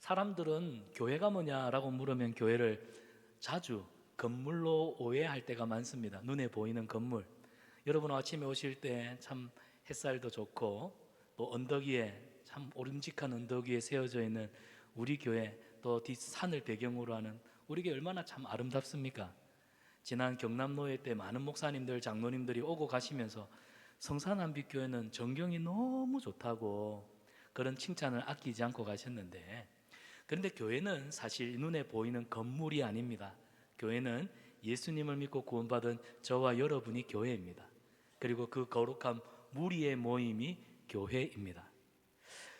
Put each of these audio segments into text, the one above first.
사람들은 교회가 뭐냐라고 물으면 교회를 자주 건물로 오해할 때가 많습니다. 눈에 보이는 건물. 여러분 아침에 오실 때 참 햇살도 좋고 또 언덕 위에 참 오름직한 언덕 위에 세워져 있는 우리 교회, 또 뒷산을 배경으로 하는 우리 교회 얼마나 참 아름답습니까? 지난 경남노회 때 많은 목사님들, 장로님들이 오고 가시면서 성산한빛교회는 전경이 너무 좋다고 그런 칭찬을 아끼지 않고 가셨는데, 그런데 교회는 사실 눈에 보이는 건물이 아닙니다. 교회는 예수님을 믿고 구원받은 저와 여러분이 교회입니다. 그리고 그 거룩한 무리의 모임이 교회입니다.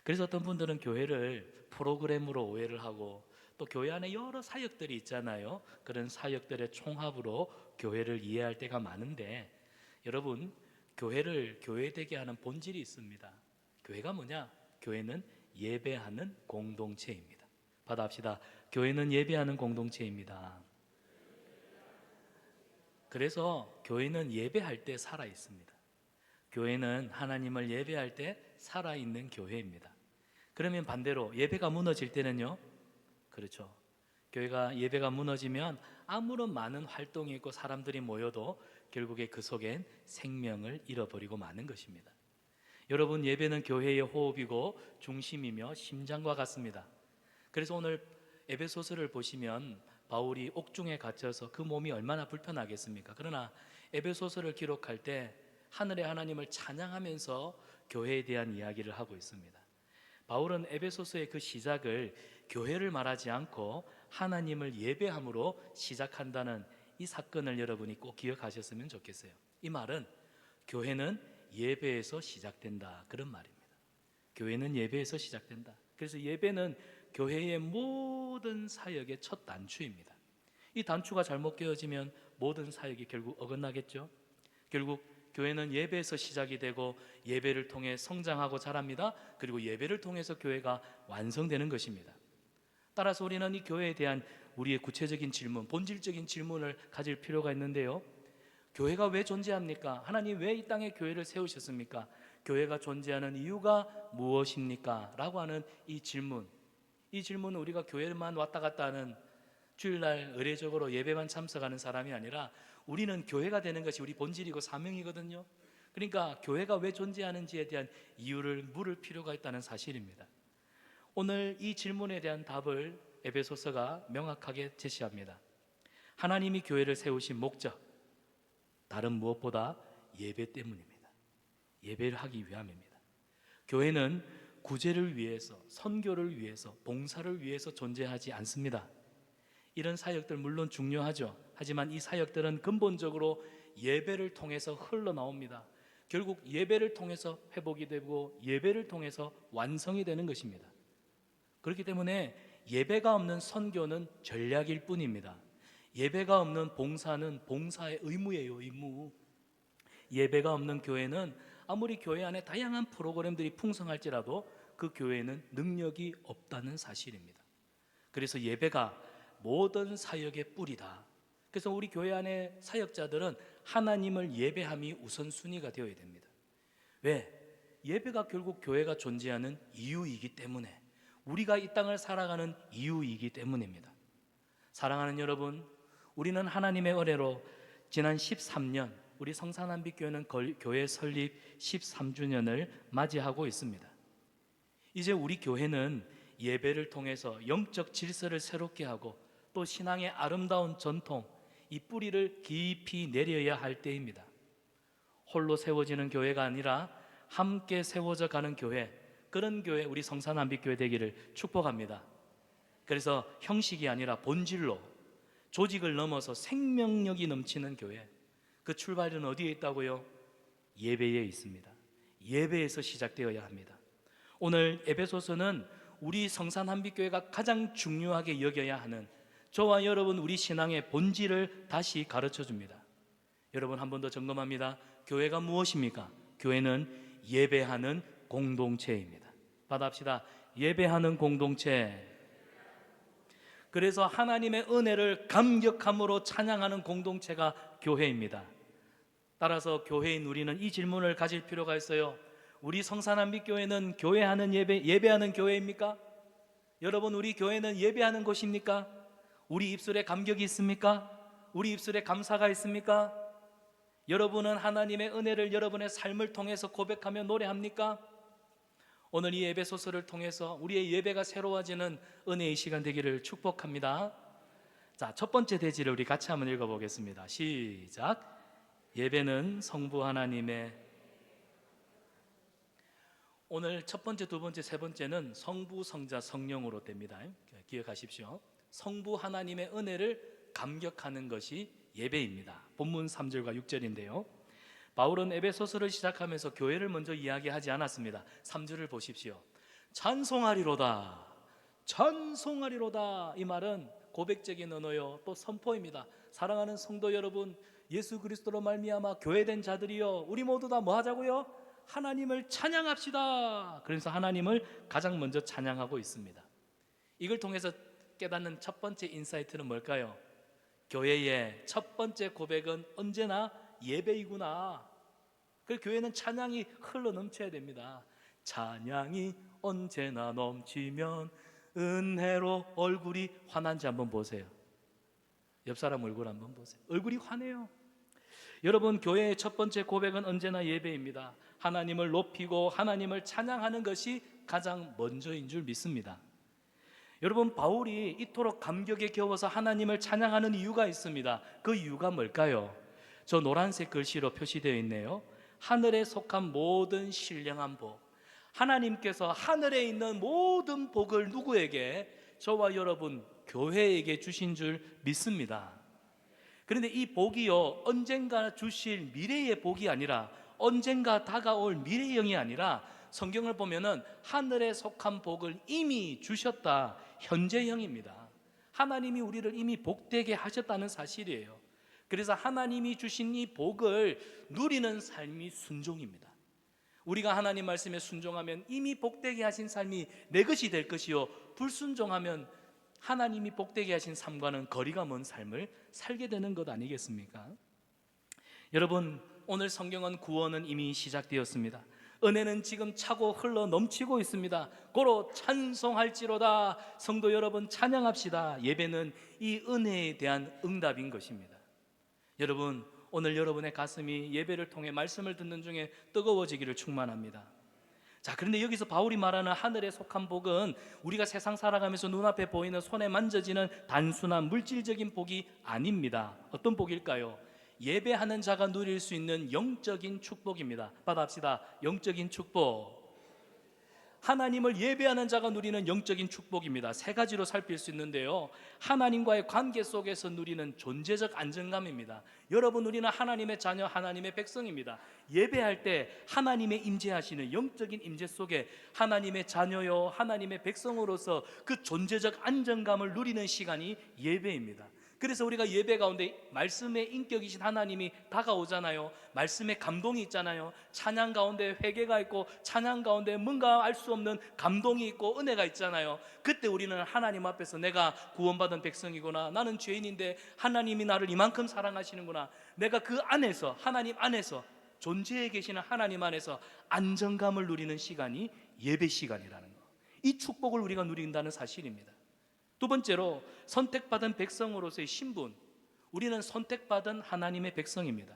그래서 어떤 분들은 교회를 프로그램으로 오해를 하고, 또 교회 안에 여러 사역들이 있잖아요. 그런 사역들의 총합으로 교회를 이해할 때가 많은데, 여러분, 교회를 교회되게 하는 본질이 있습니다. 교회가 뭐냐? 교회는 예배하는 공동체입니다. 받아합시다. 교회는 예배하는 공동체입니다. 그래서 교회는 예배할 때 살아 있습니다. 교회는 하나님을 예배할 때 살아있는 교회입니다. 그러면 반대로 예배가 무너질 때는요? 그렇죠. 교회가 예배가 무너지면 아무런 많은 활동이 있고 사람들이 모여도 결국에 그 속엔 생명을 잃어버리고 마는 것입니다. 여러분, 예배는 교회의 호흡이고 중심이며 심장과 같습니다. 그래서 오늘 에베소서를 보시면 바울이 옥중에 갇혀서 그 몸이 얼마나 불편하겠습니까? 그러나 에베소서를 기록할 때 하늘의 하나님을 찬양하면서 교회에 대한 이야기를 하고 있습니다. 바울은 에베소서의 그 시작을 교회를 말하지 않고 하나님을 예배함으로 시작한다는 이 사건을 여러분이 꼭 기억하셨으면 좋겠어요. 이 말은 교회는 예배에서 시작된다, 그런 말입니다. 교회는 예배에서 시작된다. 그래서 예배는 교회의 모든 사역의 첫 단추입니다. 이 단추가 잘못 깨어지면 모든 사역이 결국 어긋나겠죠. 결국 교회는 예배에서 시작이 되고 예배를 통해 성장하고 자랍니다. 그리고 예배를 통해서 교회가 완성되는 것입니다. 따라서 우리는 이 교회에 대한 우리의 구체적인 질문, 본질적인 질문을 가질 필요가 있는데요. 교회가 왜 존재합니까? 하나님 왜 이 땅에 교회를 세우셨습니까? 교회가 존재하는 이유가 무엇입니까? 라고 하는 이 질문은 우리가 교회만 왔다 갔다 하는, 주일날 의례적으로 예배만 참석하는 사람이 아니라 우리는 교회가 되는 것이 우리 본질이고 사명이거든요. 그러니까 교회가 왜 존재하는지에 대한 이유를 물을 필요가 있다는 사실입니다. 오늘 이 질문에 대한 답을 에베소서가 명확하게 제시합니다. 하나님이 교회를 세우신 목적, 다른 무엇보다 예배 때문입니다. 예배를 하기 위함입니다. 교회는 구제를 위해서, 선교를 위해서, 봉사를 위해서 존재하지 않습니다. 이런 사역들 물론 중요하죠. 하지만 이 사역들은 근본적으로 예배를 통해서 흘러나옵니다. 결국 예배를 통해서 회복이 되고 예배를 통해서 완성이 되는 것입니다. 그렇기 때문에 예배가 없는 선교는 전략일 뿐입니다. 예배가 없는 봉사는 봉사의 의무예요, 의무. 예배가 없는 교회는 아무리 교회 안에 다양한 프로그램들이 풍성할지라도 그 교회는 능력이 없다는 사실입니다. 그래서 예배가 모든 사역의 뿌리다. 그래서 우리 교회 안에 사역자들은 하나님을 예배함이 우선순위가 되어야 됩니다. 왜? 예배가 결국 교회가 존재하는 이유이기 때문에, 우리가 이 땅을 살아가는 이유이기 때문입니다. 사랑하는 여러분, 우리는 하나님의 은혜로 지난 13년 우리 성산한빛교회는 교회 설립 13주년을 맞이하고 있습니다. 이제 우리 교회는 예배를 통해서 영적 질서를 새롭게 하고 또 신앙의 아름다운 전통, 이 뿌리를 깊이 내려야 할 때입니다. 홀로 세워지는 교회가 아니라 함께 세워져 가는 교회, 그런 교회, 우리 성산한빛교회 되기를 축복합니다. 그래서 형식이 아니라 본질로 조직을 넘어서 생명력이 넘치는 교회, 그 출발은 어디에 있다고요? 예배에 있습니다. 예배에서 시작되어야 합니다. 오늘 에베소서는 우리 성산한빛교회가 가장 중요하게 여겨야 하는, 저와 여러분 우리 신앙의 본질을 다시 가르쳐 줍니다. 여러분, 한 번 더 점검합니다. 교회가 무엇입니까? 교회는 예배하는 공동체입니다. 받아합시다. 예배하는 공동체. 그래서 하나님의 은혜를 감격함으로 찬양하는 공동체가 교회입니다. 따라서 교회인 우리는 이 질문을 가질 필요가 있어요. 우리 성산한빛교회는 교회하는 예배하는 교회입니까? 여러분, 우리 교회는 예배하는 곳입니까? 우리 입술에 감격이 있습니까? 우리 입술에 감사가 있습니까? 여러분은 하나님의 은혜를 여러분의 삶을 통해서 고백하며 노래합니까? 오늘 이 에베소서를 통해서 우리의 예배가 새로워지는 은혜의 시간 되기를 축복합니다. 자, 첫 번째 대지를 우리 같이 한번 읽어보겠습니다. 시작. 예배는 성부 하나님의, 오늘 첫 번째, 두 번째, 세 번째는 성부, 성자, 성령으로 됩니다. 기억하십시오. 성부 하나님의 은혜를 감격하는 것이 예배입니다. 본문 3절과 6절인데요. 바울은 에베소서를 시작하면서 교회를 먼저 이야기하지 않았습니다. 3절을 보십시오. 찬송하리로다, 찬송하리로다. 이 말은 고백적인 언어요, 또 선포입니다. 사랑하는 성도 여러분, 예수 그리스도로 말미암아 교회된 자들이요, 우리 모두 다 뭐 하자고요? 하나님을 찬양합시다. 그래서 하나님을 가장 먼저 찬양하고 있습니다. 이걸 통해서 깨닫는 첫 번째 인사이트는 뭘까요? 교회의 첫 번째 고백은 언제나 예배이구나. 그 교회는 찬양이 흘러 넘쳐야 됩니다. 찬양이 언제나 넘치면 은혜로 얼굴이 환한지 한번 보세요. 옆 사람 얼굴 한번 보세요. 얼굴이 환해요. 여러분, 교회의 첫 번째 고백은 언제나 예배입니다. 하나님을 높이고 하나님을 찬양하는 것이 가장 먼저인 줄 믿습니다. 여러분, 바울이 이토록 감격에 겨워서 하나님을 찬양하는 이유가 있습니다. 그 이유가 뭘까요? 저 노란색 글씨로 표시되어 있네요. 하늘에 속한 모든 신령한 복, 하나님께서 하늘에 있는 모든 복을 누구에게? 저와 여러분 교회에게 주신 줄 믿습니다. 그런데 이 복이요, 언젠가 주실 미래의 복이 아니라, 언젠가 다가올 미래형이 아니라, 성경을 보면은 하늘에 속한 복을 이미 주셨다, 현재형입니다. 하나님이 우리를 이미 복되게 하셨다는 사실이에요. 그래서 하나님이 주신 이 복을 누리는 삶이 순종입니다. 우리가 하나님 말씀에 순종하면 이미 복되게 하신 삶이 내 것이 될 것이요, 불순종하면 하나님이 복되게 하신 삶과는 거리가 먼 삶을 살게 되는 것 아니겠습니까? 여러분, 오늘 성경은 구원은 이미 시작되었습니다. 은혜는 지금 차고 흘러 넘치고 있습니다. 고로 찬송할지로다. 성도 여러분, 찬양합시다. 예배는 이 은혜에 대한 응답인 것입니다. 여러분, 오늘 여러분의 가슴이 예배를 통해 말씀을 듣는 중에 뜨거워지기를 축원합니다. 자, 그런데 여기서 바울이 말하는 하늘에 속한 복은 우리가 세상 살아가면서 눈앞에 보이는, 손에 만져지는 단순한 물질적인 복이 아닙니다. 어떤 복일까요? 예배하는 자가 누릴 수 있는 영적인 축복입니다. 받아합시다. 영적인 축복. 하나님을 예배하는 자가 누리는 영적인 축복입니다. 세 가지로 살필 수 있는데요. 하나님과의 관계 속에서 누리는 존재적 안정감입니다. 여러분, 우리는 하나님의 자녀, 하나님의 백성입니다. 예배할 때 하나님의 임재하시는 영적인 임재 속에 하나님의 자녀요, 하나님의 백성으로서 그 존재적 안정감을 누리는 시간이 예배입니다. 그래서 우리가 예배 가운데 말씀의 인격이신 하나님이 다가오잖아요. 말씀의 감동이 있잖아요. 찬양 가운데 회개가 있고, 찬양 가운데 뭔가 알 수 없는 감동이 있고 은혜가 있잖아요. 그때 우리는 하나님 앞에서 내가 구원받은 백성이구나, 나는 죄인인데 하나님이 나를 이만큼 사랑하시는구나, 내가 그 안에서, 하나님 안에서, 존재해 계시는 하나님 안에서 안정감을 누리는 시간이 예배 시간이라는 거, 이 축복을 우리가 누린다는 사실입니다. 두 번째로, 선택받은 백성으로서의 신분. 우리는 선택받은 하나님의 백성입니다.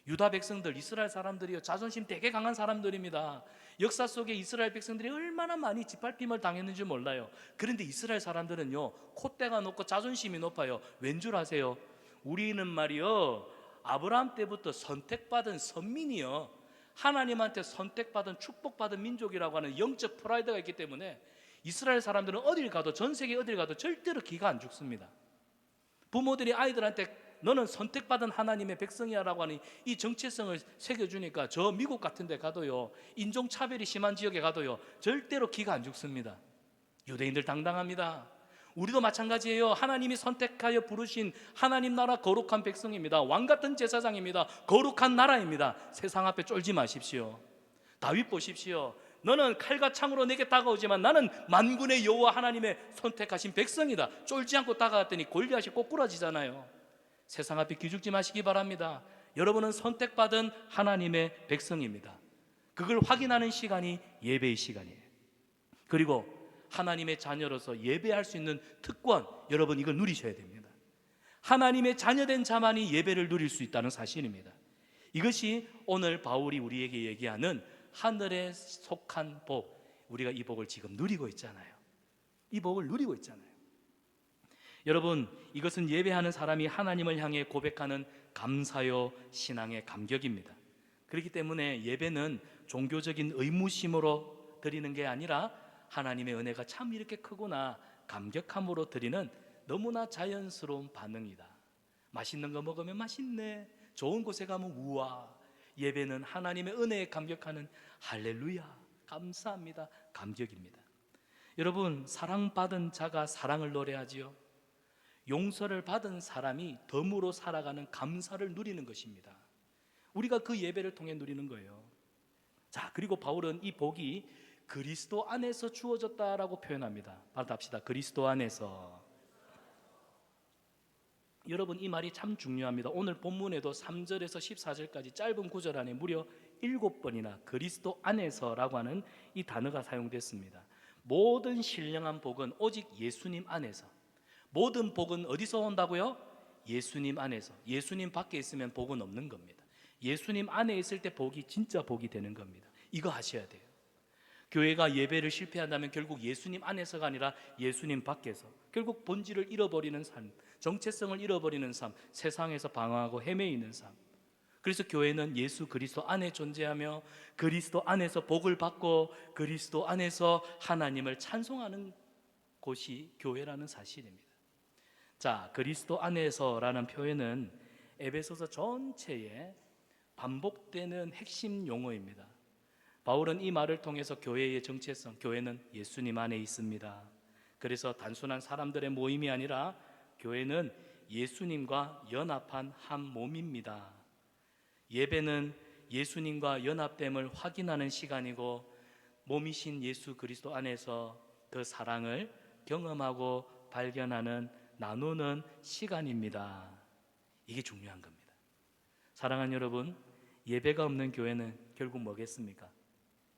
유다 백성들, 이스라엘 사람들이요, 자존심 되게 강한 사람들입니다. 역사 속에 이스라엘 백성들이 얼마나 많이 짓밟힘을 당했는지 몰라요. 그런데 이스라엘 사람들은요, 콧대가 높고 자존심이 높아요. 왠 줄 아세요? 우리는 말이요, 아브라함 때부터 선택받은 선민이요, 하나님한테 선택받은 축복받은 민족이라고 하는 영적 프라이드가 있기 때문에 이스라엘 사람들은 어딜 가도, 전 세계 어딜 가도 절대로 기가 안 죽습니다. 부모들이 아이들한테 너는 선택받은 하나님의 백성이야 라고 하는 이 정체성을 새겨주니까 저 미국 같은 데 가도요, 인종차별이 심한 지역에 가도요, 절대로 기가 안 죽습니다. 유대인들 당당합니다. 우리도 마찬가지예요. 하나님이 선택하여 부르신 하나님 나라 거룩한 백성입니다. 왕같은 제사장입니다. 거룩한 나라입니다. 세상 앞에 쫄지 마십시오. 다윗 보십시오. 너는 칼과 창으로 내게 다가오지만 나는 만군의 여호와 하나님의 선택하신 백성이다. 쫄지 않고 다가갔더니 골리앗이 꼬꾸라지잖아요. 세상 앞에 기죽지 마시기 바랍니다. 여러분은 선택받은 하나님의 백성입니다. 그걸 확인하는 시간이 예배의 시간이에요. 그리고 하나님의 자녀로서 예배할 수 있는 특권, 여러분 이걸 누리셔야 됩니다. 하나님의 자녀된 자만이 예배를 누릴 수 있다는 사실입니다. 이것이 오늘 바울이 우리에게 얘기하는 하늘에 속한 복, 우리가 이 복을 지금 누리고 있잖아요. 이 복을 누리고 있잖아요. 여러분, 이것은 예배하는 사람이 하나님을 향해 고백하는 감사요 신앙의 감격입니다. 그렇기 때문에 예배는 종교적인 의무심으로 드리는 게 아니라 하나님의 은혜가 참 이렇게 크구나 감격함으로 드리는 너무나 자연스러운 반응이다. 맛있는 거 먹으면 맛있네, 좋은 곳에 가면 우와. 예배는 하나님의 은혜에 감격하는 할렐루야, 감사합니다, 감격입니다. 여러분, 사랑받은 자가 사랑을 노래하지요. 용서를 받은 사람이 덤으로 살아가는 감사를 누리는 것입니다. 우리가 그 예배를 통해 누리는 거예요. 자, 그리고 바울은 이 복이 그리스도 안에서 주어졌다라고 표현합니다. 받아갑시다. 그리스도 안에서. 여러분, 이 말이 참 중요합니다. 오늘 본문에도 3절에서 14절까지 짧은 구절 안에 무려 7번이나 그리스도 안에서라고 하는 이 단어가 사용됐습니다. 모든 신령한 복은 오직 예수님 안에서. 모든 복은 어디서 온다고요? 예수님 안에서. 예수님 밖에 있으면 복은 없는 겁니다. 예수님 안에 있을 때 복이 진짜 복이 되는 겁니다. 이거 아셔야 돼요. 교회가 예배를 실패한다면 결국 예수님 안에서가 아니라 예수님 밖에서, 결국 본질을 잃어버리는 삶, 정체성을 잃어버리는 삶, 세상에서 방황하고 헤매이는 삶. 그래서 교회는 예수 그리스도 안에 존재하며 그리스도 안에서 복을 받고 그리스도 안에서 하나님을 찬송하는 곳이 교회라는 사실입니다. 자, 그리스도 안에서라는 표현은 에베소서 전체에 반복되는 핵심 용어입니다. 바울은 이 말을 통해서 교회의 정체성, 교회는 예수님 안에 있습니다. 그래서 단순한 사람들의 모임이 아니라 교회는 예수님과 연합한 한 몸입니다. 예배는 예수님과 연합됨을 확인하는 시간이고 몸이신 예수 그리스도 안에서 그 사랑을 경험하고 발견하는, 나누는 시간입니다. 이게 중요한 겁니다. 사랑하는 여러분, 예배가 없는 교회는 결국 뭐겠습니까?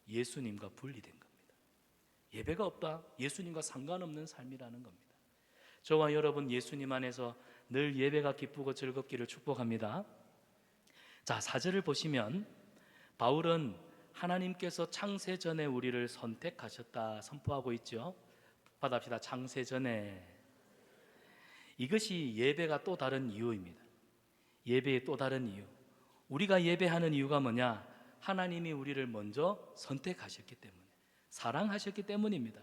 예수님과 분리된 겁니다. 예배가 없다, 예수님과 상관없는 삶이라는 겁니다. 저와 여러분 예수님 안에서 늘 예배가 기쁘고 즐겁기를 축복합니다. 자, 4절을 보시면 바울은 하나님께서 창세 전에 우리를 선택하셨다 선포하고 있죠. 받아봅시다. 창세 전에. 이것이 예배가 또 다른 이유입니다. 예배의 또 다른 이유. 우리가 예배하는 이유가 뭐냐? 하나님이 우리를 먼저 선택하셨기 때문에, 사랑하셨기 때문입니다.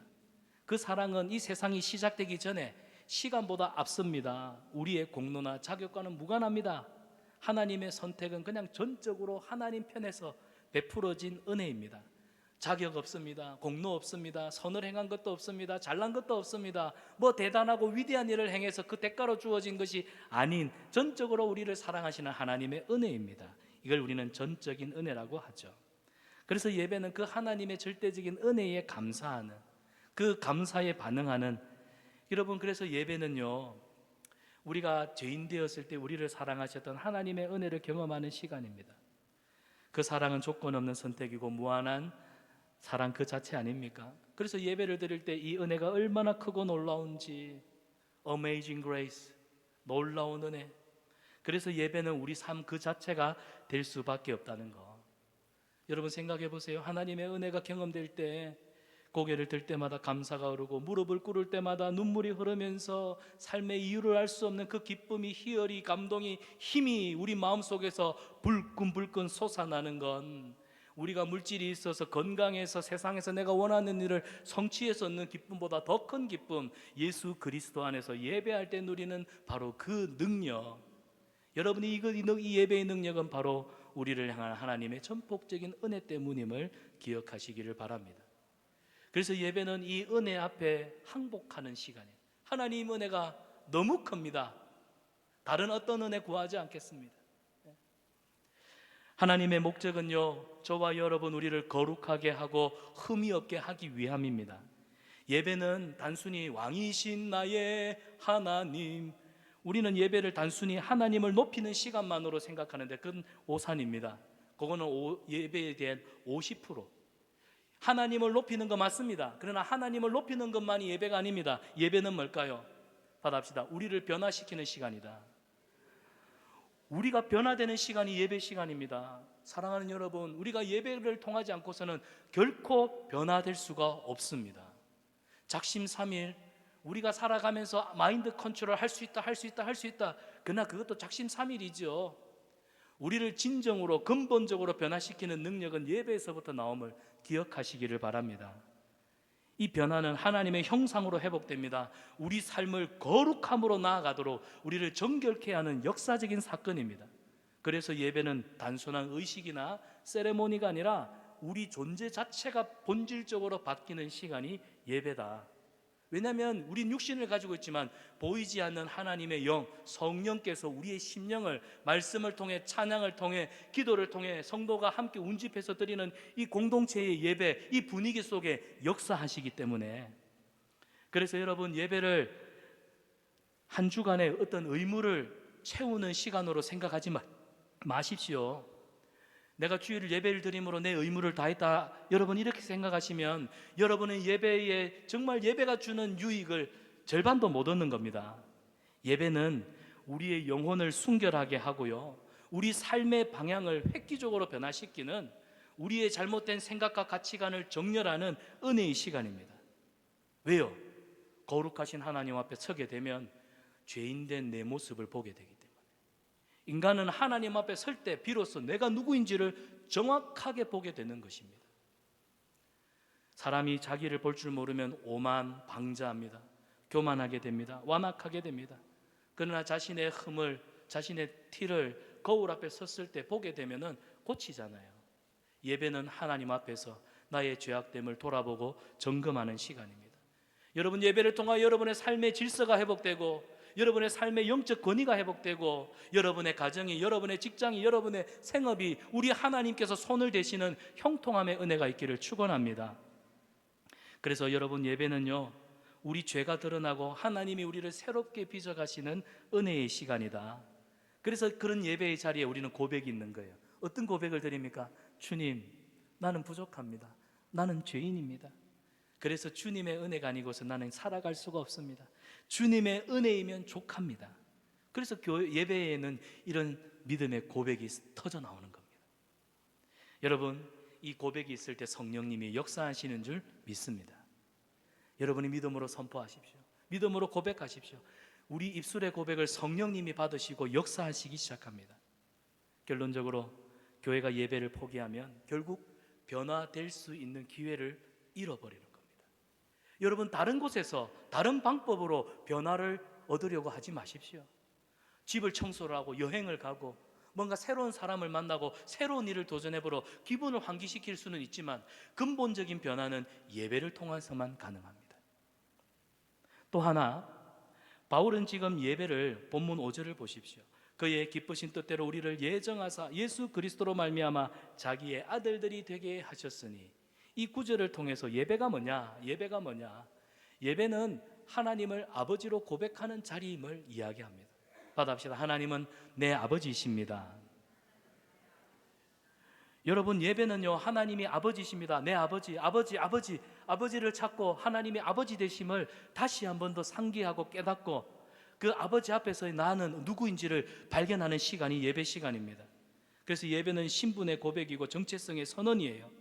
그 사랑은 이 세상이 시작되기 전에 시간보다 앞섭니다. 우리의 공로나 자격과는 무관합니다. 하나님의 선택은 그냥 전적으로 하나님 편에서 베풀어진 은혜입니다. 자격 없습니다. 공로 없습니다. 선을 행한 것도 없습니다. 잘난 것도 없습니다. 뭐 대단하고 위대한 일을 행해서 그 대가로 주어진 것이 아닌 전적으로 우리를 사랑하시는 하나님의 은혜입니다. 이걸 우리는 전적인 은혜라고 하죠. 그래서 예배는 그 하나님의 절대적인 은혜에 감사하는, 그 감사에 반응하는, 여러분, 그래서 예배는요, 우리가 죄인 되었을 때 우리를 사랑하셨던 하나님의 은혜를 경험하는 시간입니다. 그 사랑은 조건 없는 선택이고 무한한 사랑 그 자체 아닙니까? 그래서 예배를 드릴 때 이 은혜가 얼마나 크고 놀라운지, Amazing Grace, 놀라운 은혜. 그래서 예배는 우리 삶 그 자체가 될 수밖에 없다는 거. 여러분 생각해 보세요. 하나님의 은혜가 경험될 때 고개를 들 때마다 감사가 오르고 무릎을 꿇을 때마다 눈물이 흐르면서 삶의 이유를 알 수 없는 그 기쁨이, 희열이, 감동이, 힘이 우리 마음속에서 불끈불끈 솟아나는 건, 우리가 물질이 있어서 건강해서 세상에서 내가 원하는 일을 성취해서 얻는 기쁨보다 더 큰 기쁨, 예수 그리스도 안에서 예배할 때 누리는 바로 그 능력. 여러분이 이 예배의 능력은 바로 우리를 향한 하나님의 전폭적인 은혜 때문임을 기억하시기를 바랍니다. 그래서 예배는 이 은혜 앞에 항복하는 시간이에요. 하나님 은혜가 너무 큽니다. 다른 어떤 은혜 구하지 않겠습니다. 하나님의 목적은요, 저와 여러분 우리를 거룩하게 하고 흠이 없게 하기 위함입니다. 예배는 단순히 왕이신 나의 하나님, 우리는 예배를 단순히 하나님을 높이는 시간만으로 생각하는데 그건 오산입니다. 그거는 예배에 대한 50%. 하나님을 높이는 거 맞습니다. 그러나 하나님을 높이는 것만이 예배가 아닙니다. 예배는 뭘까요? 받아봅시다. 우리를 변화시키는 시간이다. 우리가 변화되는 시간이 예배 시간입니다. 사랑하는 여러분, 우리가 예배를 통하지 않고서는 결코 변화될 수가 없습니다. 작심삼일 우리가 살아가면서 마인드 컨트롤 할 수 있다, 할 수 있다, 할 수 있다. 그러나 그것도 작심삼일이죠. 우리를 진정으로 근본적으로 변화시키는 능력은 예배에서부터 나옴을 기억하시기를 바랍니다. 이 변화는 하나님의 형상으로 회복됩니다. 우리 삶을 거룩함으로 나아가도록 우리를 정결케 하는 역사적인 사건입니다. 그래서 예배는 단순한 의식이나 세레모니가 아니라 우리 존재 자체가 본질적으로 바뀌는 시간이 예배다. 왜냐하면 우린 육신을 가지고 있지만 보이지 않는 하나님의 영, 성령께서 우리의 심령을 말씀을 통해, 찬양을 통해, 기도를 통해 성도가 함께 운집해서 드리는 이 공동체의 예배, 이 분위기 속에 역사하시기 때문에, 그래서 여러분, 예배를 한 주간의 어떤 의무를 채우는 시간으로 생각하지 마십시오. 내가 주일 예배를 드림으로 내 의무를 다했다, 여러분 이렇게 생각하시면 여러분의 예배에 정말 예배가 주는 유익을 절반도 못 얻는 겁니다. 예배는 우리의 영혼을 순결하게 하고요, 우리 삶의 방향을 획기적으로 변화시키는, 우리의 잘못된 생각과 가치관을 정렬하는 은혜의 시간입니다. 왜요? 거룩하신 하나님 앞에 서게 되면 죄인된 내 모습을 보게 되기 때문에. 인간은 하나님 앞에 설 때 비로소 내가 누구인지를 정확하게 보게 되는 것입니다. 사람이 자기를 볼 줄 모르면 오만, 방자합니다. 교만하게 됩니다. 완악하게 됩니다. 그러나 자신의 흠을, 자신의 티를 거울 앞에 섰을 때 보게 되면 고치잖아요. 예배는 하나님 앞에서 나의 죄악됨을 돌아보고 점검하는 시간입니다. 여러분, 예배를 통하여 여러분의 삶의 질서가 회복되고, 여러분의 삶의 영적 권위가 회복되고, 여러분의 가정이, 여러분의 직장이, 여러분의 생업이 우리 하나님께서 손을 대시는 형통함의 은혜가 있기를 축원합니다. 그래서 여러분, 예배는요, 우리 죄가 드러나고 하나님이 우리를 새롭게 빚어가시는 은혜의 시간이다. 그래서 그런 예배의 자리에 우리는 고백이 있는 거예요. 어떤 고백을 드립니까? 주님, 나는 부족합니다. 나는 죄인입니다. 그래서 주님의 은혜가 아니고서 나는 살아갈 수가 없습니다. 주님의 은혜이면 족합니다. 그래서 예배에는 이런 믿음의 고백이 터져 나오는 겁니다. 여러분, 이 고백이 있을 때 성령님이 역사하시는 줄 믿습니다. 여러분이 믿음으로 선포하십시오. 믿음으로 고백하십시오. 우리 입술의 고백을 성령님이 받으시고 역사하시기 시작합니다. 결론적으로 교회가 예배를 포기하면 결국 변화될 수 있는 기회를 잃어버리는 겁니다. 여러분, 다른 곳에서 다른 방법으로 변화를 얻으려고 하지 마십시오. 집을 청소를 하고 여행을 가고 뭔가 새로운 사람을 만나고 새로운 일을 도전해보러 기분을 환기시킬 수는 있지만 근본적인 변화는 예배를 통해서만 가능합니다. 또 하나, 바울은 지금 예배를 본문 5절을 보십시오. 그의 기쁘신 뜻대로 우리를 예정하사 예수 그리스도로 말미암아 자기의 아들들이 되게 하셨으니, 이 구절을 통해서 예배가 뭐냐? 예배가 뭐냐? 예배는 하나님을 아버지로 고백하는 자리임을 이야기합니다. 받아봅시다. 하나님은 내 아버지이십니다. 여러분, 예배는요, 하나님이 아버지십니다. 내 아버지를 찾고 하나님의 아버지 되심을 다시 한 번 더 상기하고 깨닫고 그 아버지 앞에서 나는 누구인지를 발견하는 시간이 예배 시간입니다. 그래서 예배는 신분의 고백이고 정체성의 선언이에요.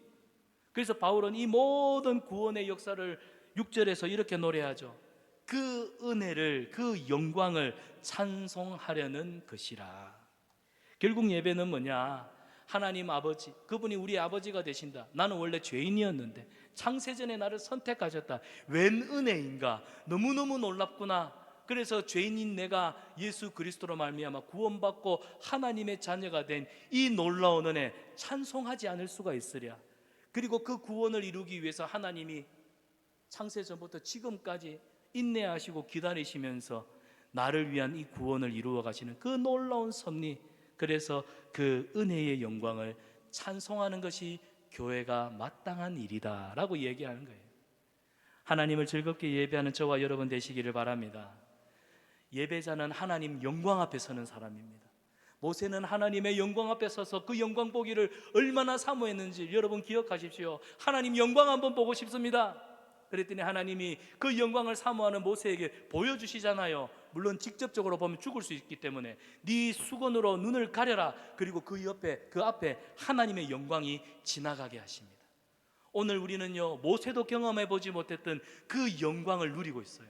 그래서 바울은 이 모든 구원의 역사를 6절에서 이렇게 노래하죠. 그 은혜를, 그 영광을 찬송하려는 것이라. 결국 예배는 뭐냐? 하나님 아버지, 그분이 우리 아버지가 되신다. 나는 원래 죄인이었는데 창세전에 나를 선택하셨다. 웬 은혜인가? 너무너무 놀랍구나. 그래서 죄인인 내가 예수 그리스도로 말미암아 구원받고 하나님의 자녀가 된 이 놀라운 은혜 찬송하지 않을 수가 있으랴. 그리고 그 구원을 이루기 위해서 하나님이 창세전부터 지금까지 인내하시고 기다리시면서 나를 위한 이 구원을 이루어 가시는 그 놀라운 섭리, 그래서 그 은혜의 영광을 찬송하는 것이 교회가 마땅한 일이다 라고 얘기하는 거예요. 하나님을 즐겁게 예배하는 저와 여러분 되시기를 바랍니다. 예배자는 하나님 영광 앞에 서는 사람입니다. 모세는 하나님의 영광 앞에 서서 그 영광 보기를 얼마나 사모했는지 여러분 기억하십시오. 하나님 영광 한번 보고 싶습니다. 그랬더니 하나님이 그 영광을 사모하는 모세에게 보여주시잖아요. 물론 직접적으로 보면 죽을 수 있기 때문에 네 수건으로 눈을 가려라. 그리고 그 앞에 하나님의 영광이 지나가게 하십니다. 오늘 우리는요, 모세도 경험해 보지 못했던 그 영광을 누리고 있어요.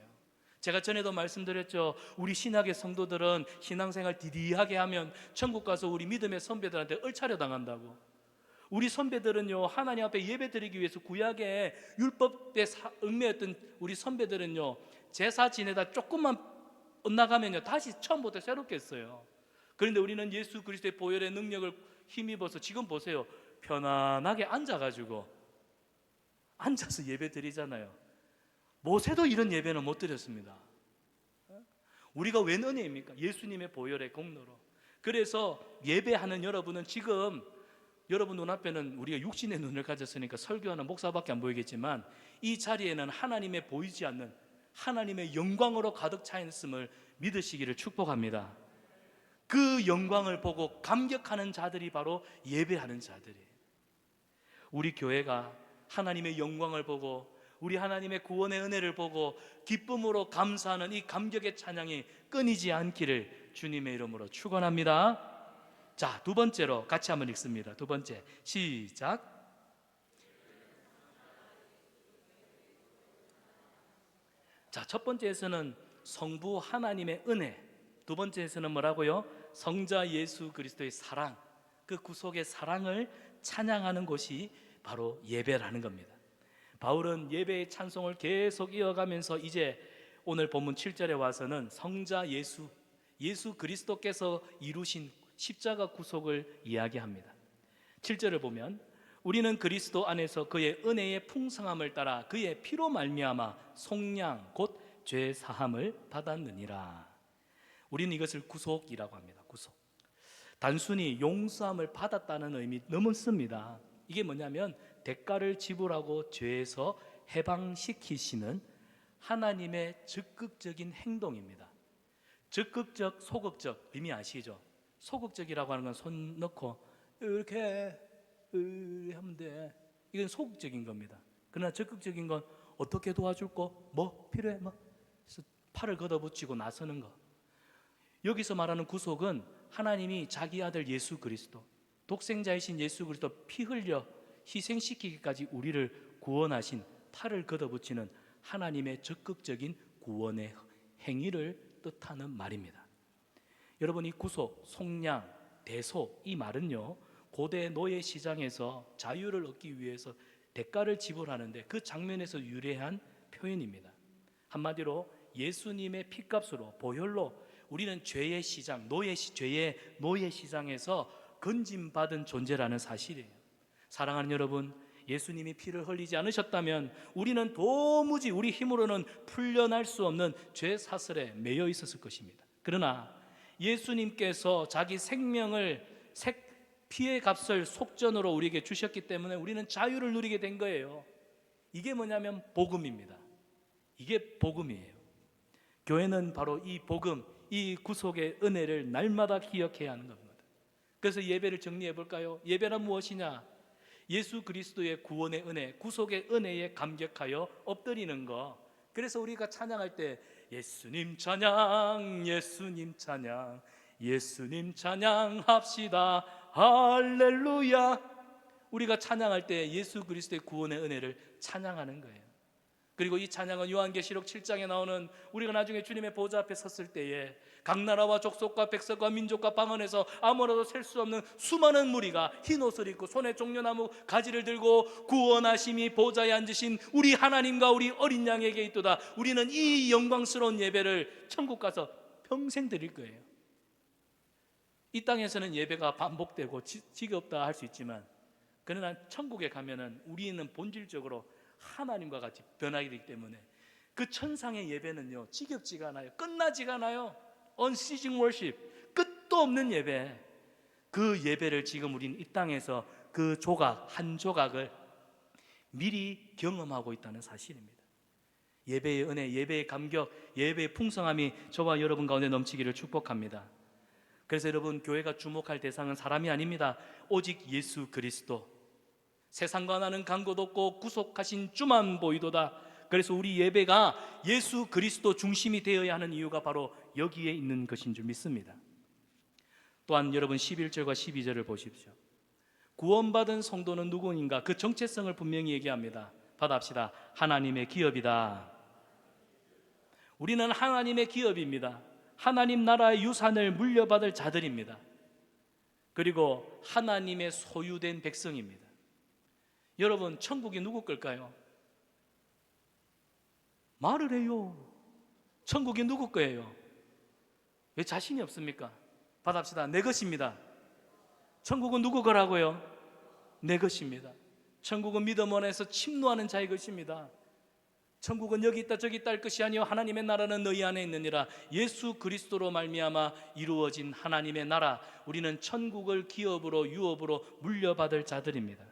제가 전에도 말씀드렸죠. 우리 신약의 성도들은 신앙생활 디디하게 하면 천국 가서 우리 믿음의 선배들한테 얼차려 당한다고. 우리 선배들은요, 하나님 앞에 예배 드리기 위해서 구약의 율법에 얽매였던 우리 선배들은요, 제사 지내다 조금만 엇나가면요 다시 처음부터 새롭게 했어요. 그런데 우리는 예수 그리스도의 보혈의 능력을 힘입어서 지금 보세요, 편안하게 앉아서 예배 드리잖아요. 모세도 이런 예배는 못 드렸습니다. 우리가 웬 은혜입니까? 예수님의 보혈의 공로로. 그래서 예배하는 여러분은 지금 여러분 눈앞에는 우리가 육신의 눈을 가졌으니까 설교하는 목사밖에 안 보이겠지만 이 자리에는 하나님의 보이지 않는 하나님의 영광으로 가득 차 있음을 믿으시기를 축복합니다. 그 영광을 보고 감격하는 자들이 바로 예배하는 자들이에요. 우리 교회가 하나님의 영광을 보고 우리 하나님의 구원의 은혜를 보고 기쁨으로 감사하는 이 감격의 찬양이 끊이지 않기를 주님의 이름으로 축원합니다. 자, 두 번째로 같이 한번 읽습니다. 두 번째, 시작. 자, 첫 번째에서는 성부 하나님의 은혜, 두 번째에서는 뭐라고요? 성자 예수 그리스도의 사랑, 그 구속의 사랑을 찬양하는 것이 바로 예배라는 겁니다. 바울은 예배의 찬송을 계속 이어가면서 이제 오늘 본문 7절에 와서는 성자 예수 그리스도께서 이루신 십자가 구속을 이야기합니다. 7절을 보면 우리는 그리스도 안에서 그의 은혜의 풍성함을 따라 그의 피로 말미암아 속량 곧 죄 사함을 받았느니라. 우리는 이것을 구속이라고 합니다. 구속. 단순히 용서함을 받았다는 의미 넘습니다. 이게 뭐냐면 대가를 지불하고 죄에서 해방시키시는 하나님의 적극적인 행동입니다. 적극적, 소극적 의미 아시죠? 소극적이라고 하는 건 손 넣고 이렇게 하면 돼. 이건 소극적인 겁니다. 그러나 적극적인 건 어떻게 도와줄 거? 뭐 필요해? 뭐 팔을 걷어붙이고 나서는 거. 여기서 말하는 구속은 하나님이 자기 아들 예수 그리스도, 독생자이신 예수 그리스도 피 흘려 희생시키기까지 우리를 구원하신, 팔을 걷어붙이는 하나님의 적극적인 구원의 행위를 뜻하는 말입니다. 여러분, 이 구속, 속량, 대속, 이 말은요 고대 노예 시장에서 자유를 얻기 위해서 대가를 지불하는데 그 장면에서 유래한 표현입니다. 한마디로 예수님의 피값으로, 보혈로 우리는 죄의 시장, 죄의 노예 시장에서 건짐받은 존재라는 사실이에요. 사랑하는 여러분, 예수님이 피를 흘리지 않으셨다면 우리는 도무지 우리 힘으로는 풀려날 수 없는 죄 사슬에 매여 있었을 것입니다. 그러나 예수님께서 자기 생명을 피의 값을 속전으로 우리에게 주셨기 때문에 우리는 자유를 누리게 된 거예요. 이게 뭐냐면 복음입니다. 이게 복음이에요. 교회는 바로 이 복음, 이 구속의 은혜를 날마다 기억해야 하는 겁니다. 그래서 예배를 정리해 볼까요? 예배란 무엇이냐? 예수 그리스도의 구원의 은혜, 구속의 은혜에 감격하여 엎드리는 거. 그래서 우리가 찬양할 때 예수님 찬양, 예수님 찬양, 예수님 찬양합시다, 할렐루야. 우리가 찬양할 때 예수 그리스도의 구원의 은혜를 찬양하는 거예요. 그리고 이 찬양은 요한계시록 7장에 나오는 우리가 나중에 주님의 보좌 앞에 섰을 때에 각 나라와 족속과 백성과 민족과 방언에서 아무나도 셀 수 없는 수많은 무리가 흰 옷을 입고 손에 종려나무 가지를 들고 구원하심이 보좌에 앉으신 우리 하나님과 우리 어린 양에게 있도다. 우리는 이 영광스러운 예배를 천국 가서 평생 드릴 거예요. 이 땅에서는 예배가 반복되고 지겹다 할 수 있지만 그러나 천국에 가면은 우리는 본질적으로 하나님과 같이 변하게 되기 때문에 그 천상의 예배는요 지겹지가 않아요. 끝나지가 않아요. Unceasing worship, 끝도 없는 예배. 그 예배를 지금 우리는 이 땅에서 그 한 조각을 미리 경험하고 있다는 사실입니다. 예배의 은혜, 예배의 감격, 예배의 풍성함이 저와 여러분 가운데 넘치기를 축복합니다. 그래서 여러분, 교회가 주목할 대상은 사람이 아닙니다. 오직 예수 그리스도. 세상과 나는 간곳 없고 구속하신 주만 보이도다. 그래서 우리 예배가 예수 그리스도 중심이 되어야 하는 이유가 바로 여기에 있는 것인 줄 믿습니다. 또한 여러분 11절과 12절을 보십시오. 구원받은 성도는 누구인가? 그 정체성을 분명히 얘기합니다. 받아합시다. 하나님의 기업이다. 우리는 하나님의 기업입니다. 하나님 나라의 유산을 물려받을 자들입니다. 그리고 하나님의 소유된 백성입니다. 여러분, 천국이 누구 걸까요? 말을 해요. 천국이 누구 거예요? 왜 자신이 없습니까? 받아합시다. 내 것입니다. 천국은 누구 거라고요? 내 것입니다. 천국은 믿음 안에서 침노하는 자의 것입니다. 천국은 여기 있다 저기 있다 할 것이 아니요 하나님의 나라는 너희 안에 있느니라. 예수 그리스도로 말미암아 이루어진 하나님의 나라, 우리는 천국을 기업으로 유업으로 물려받을 자들입니다.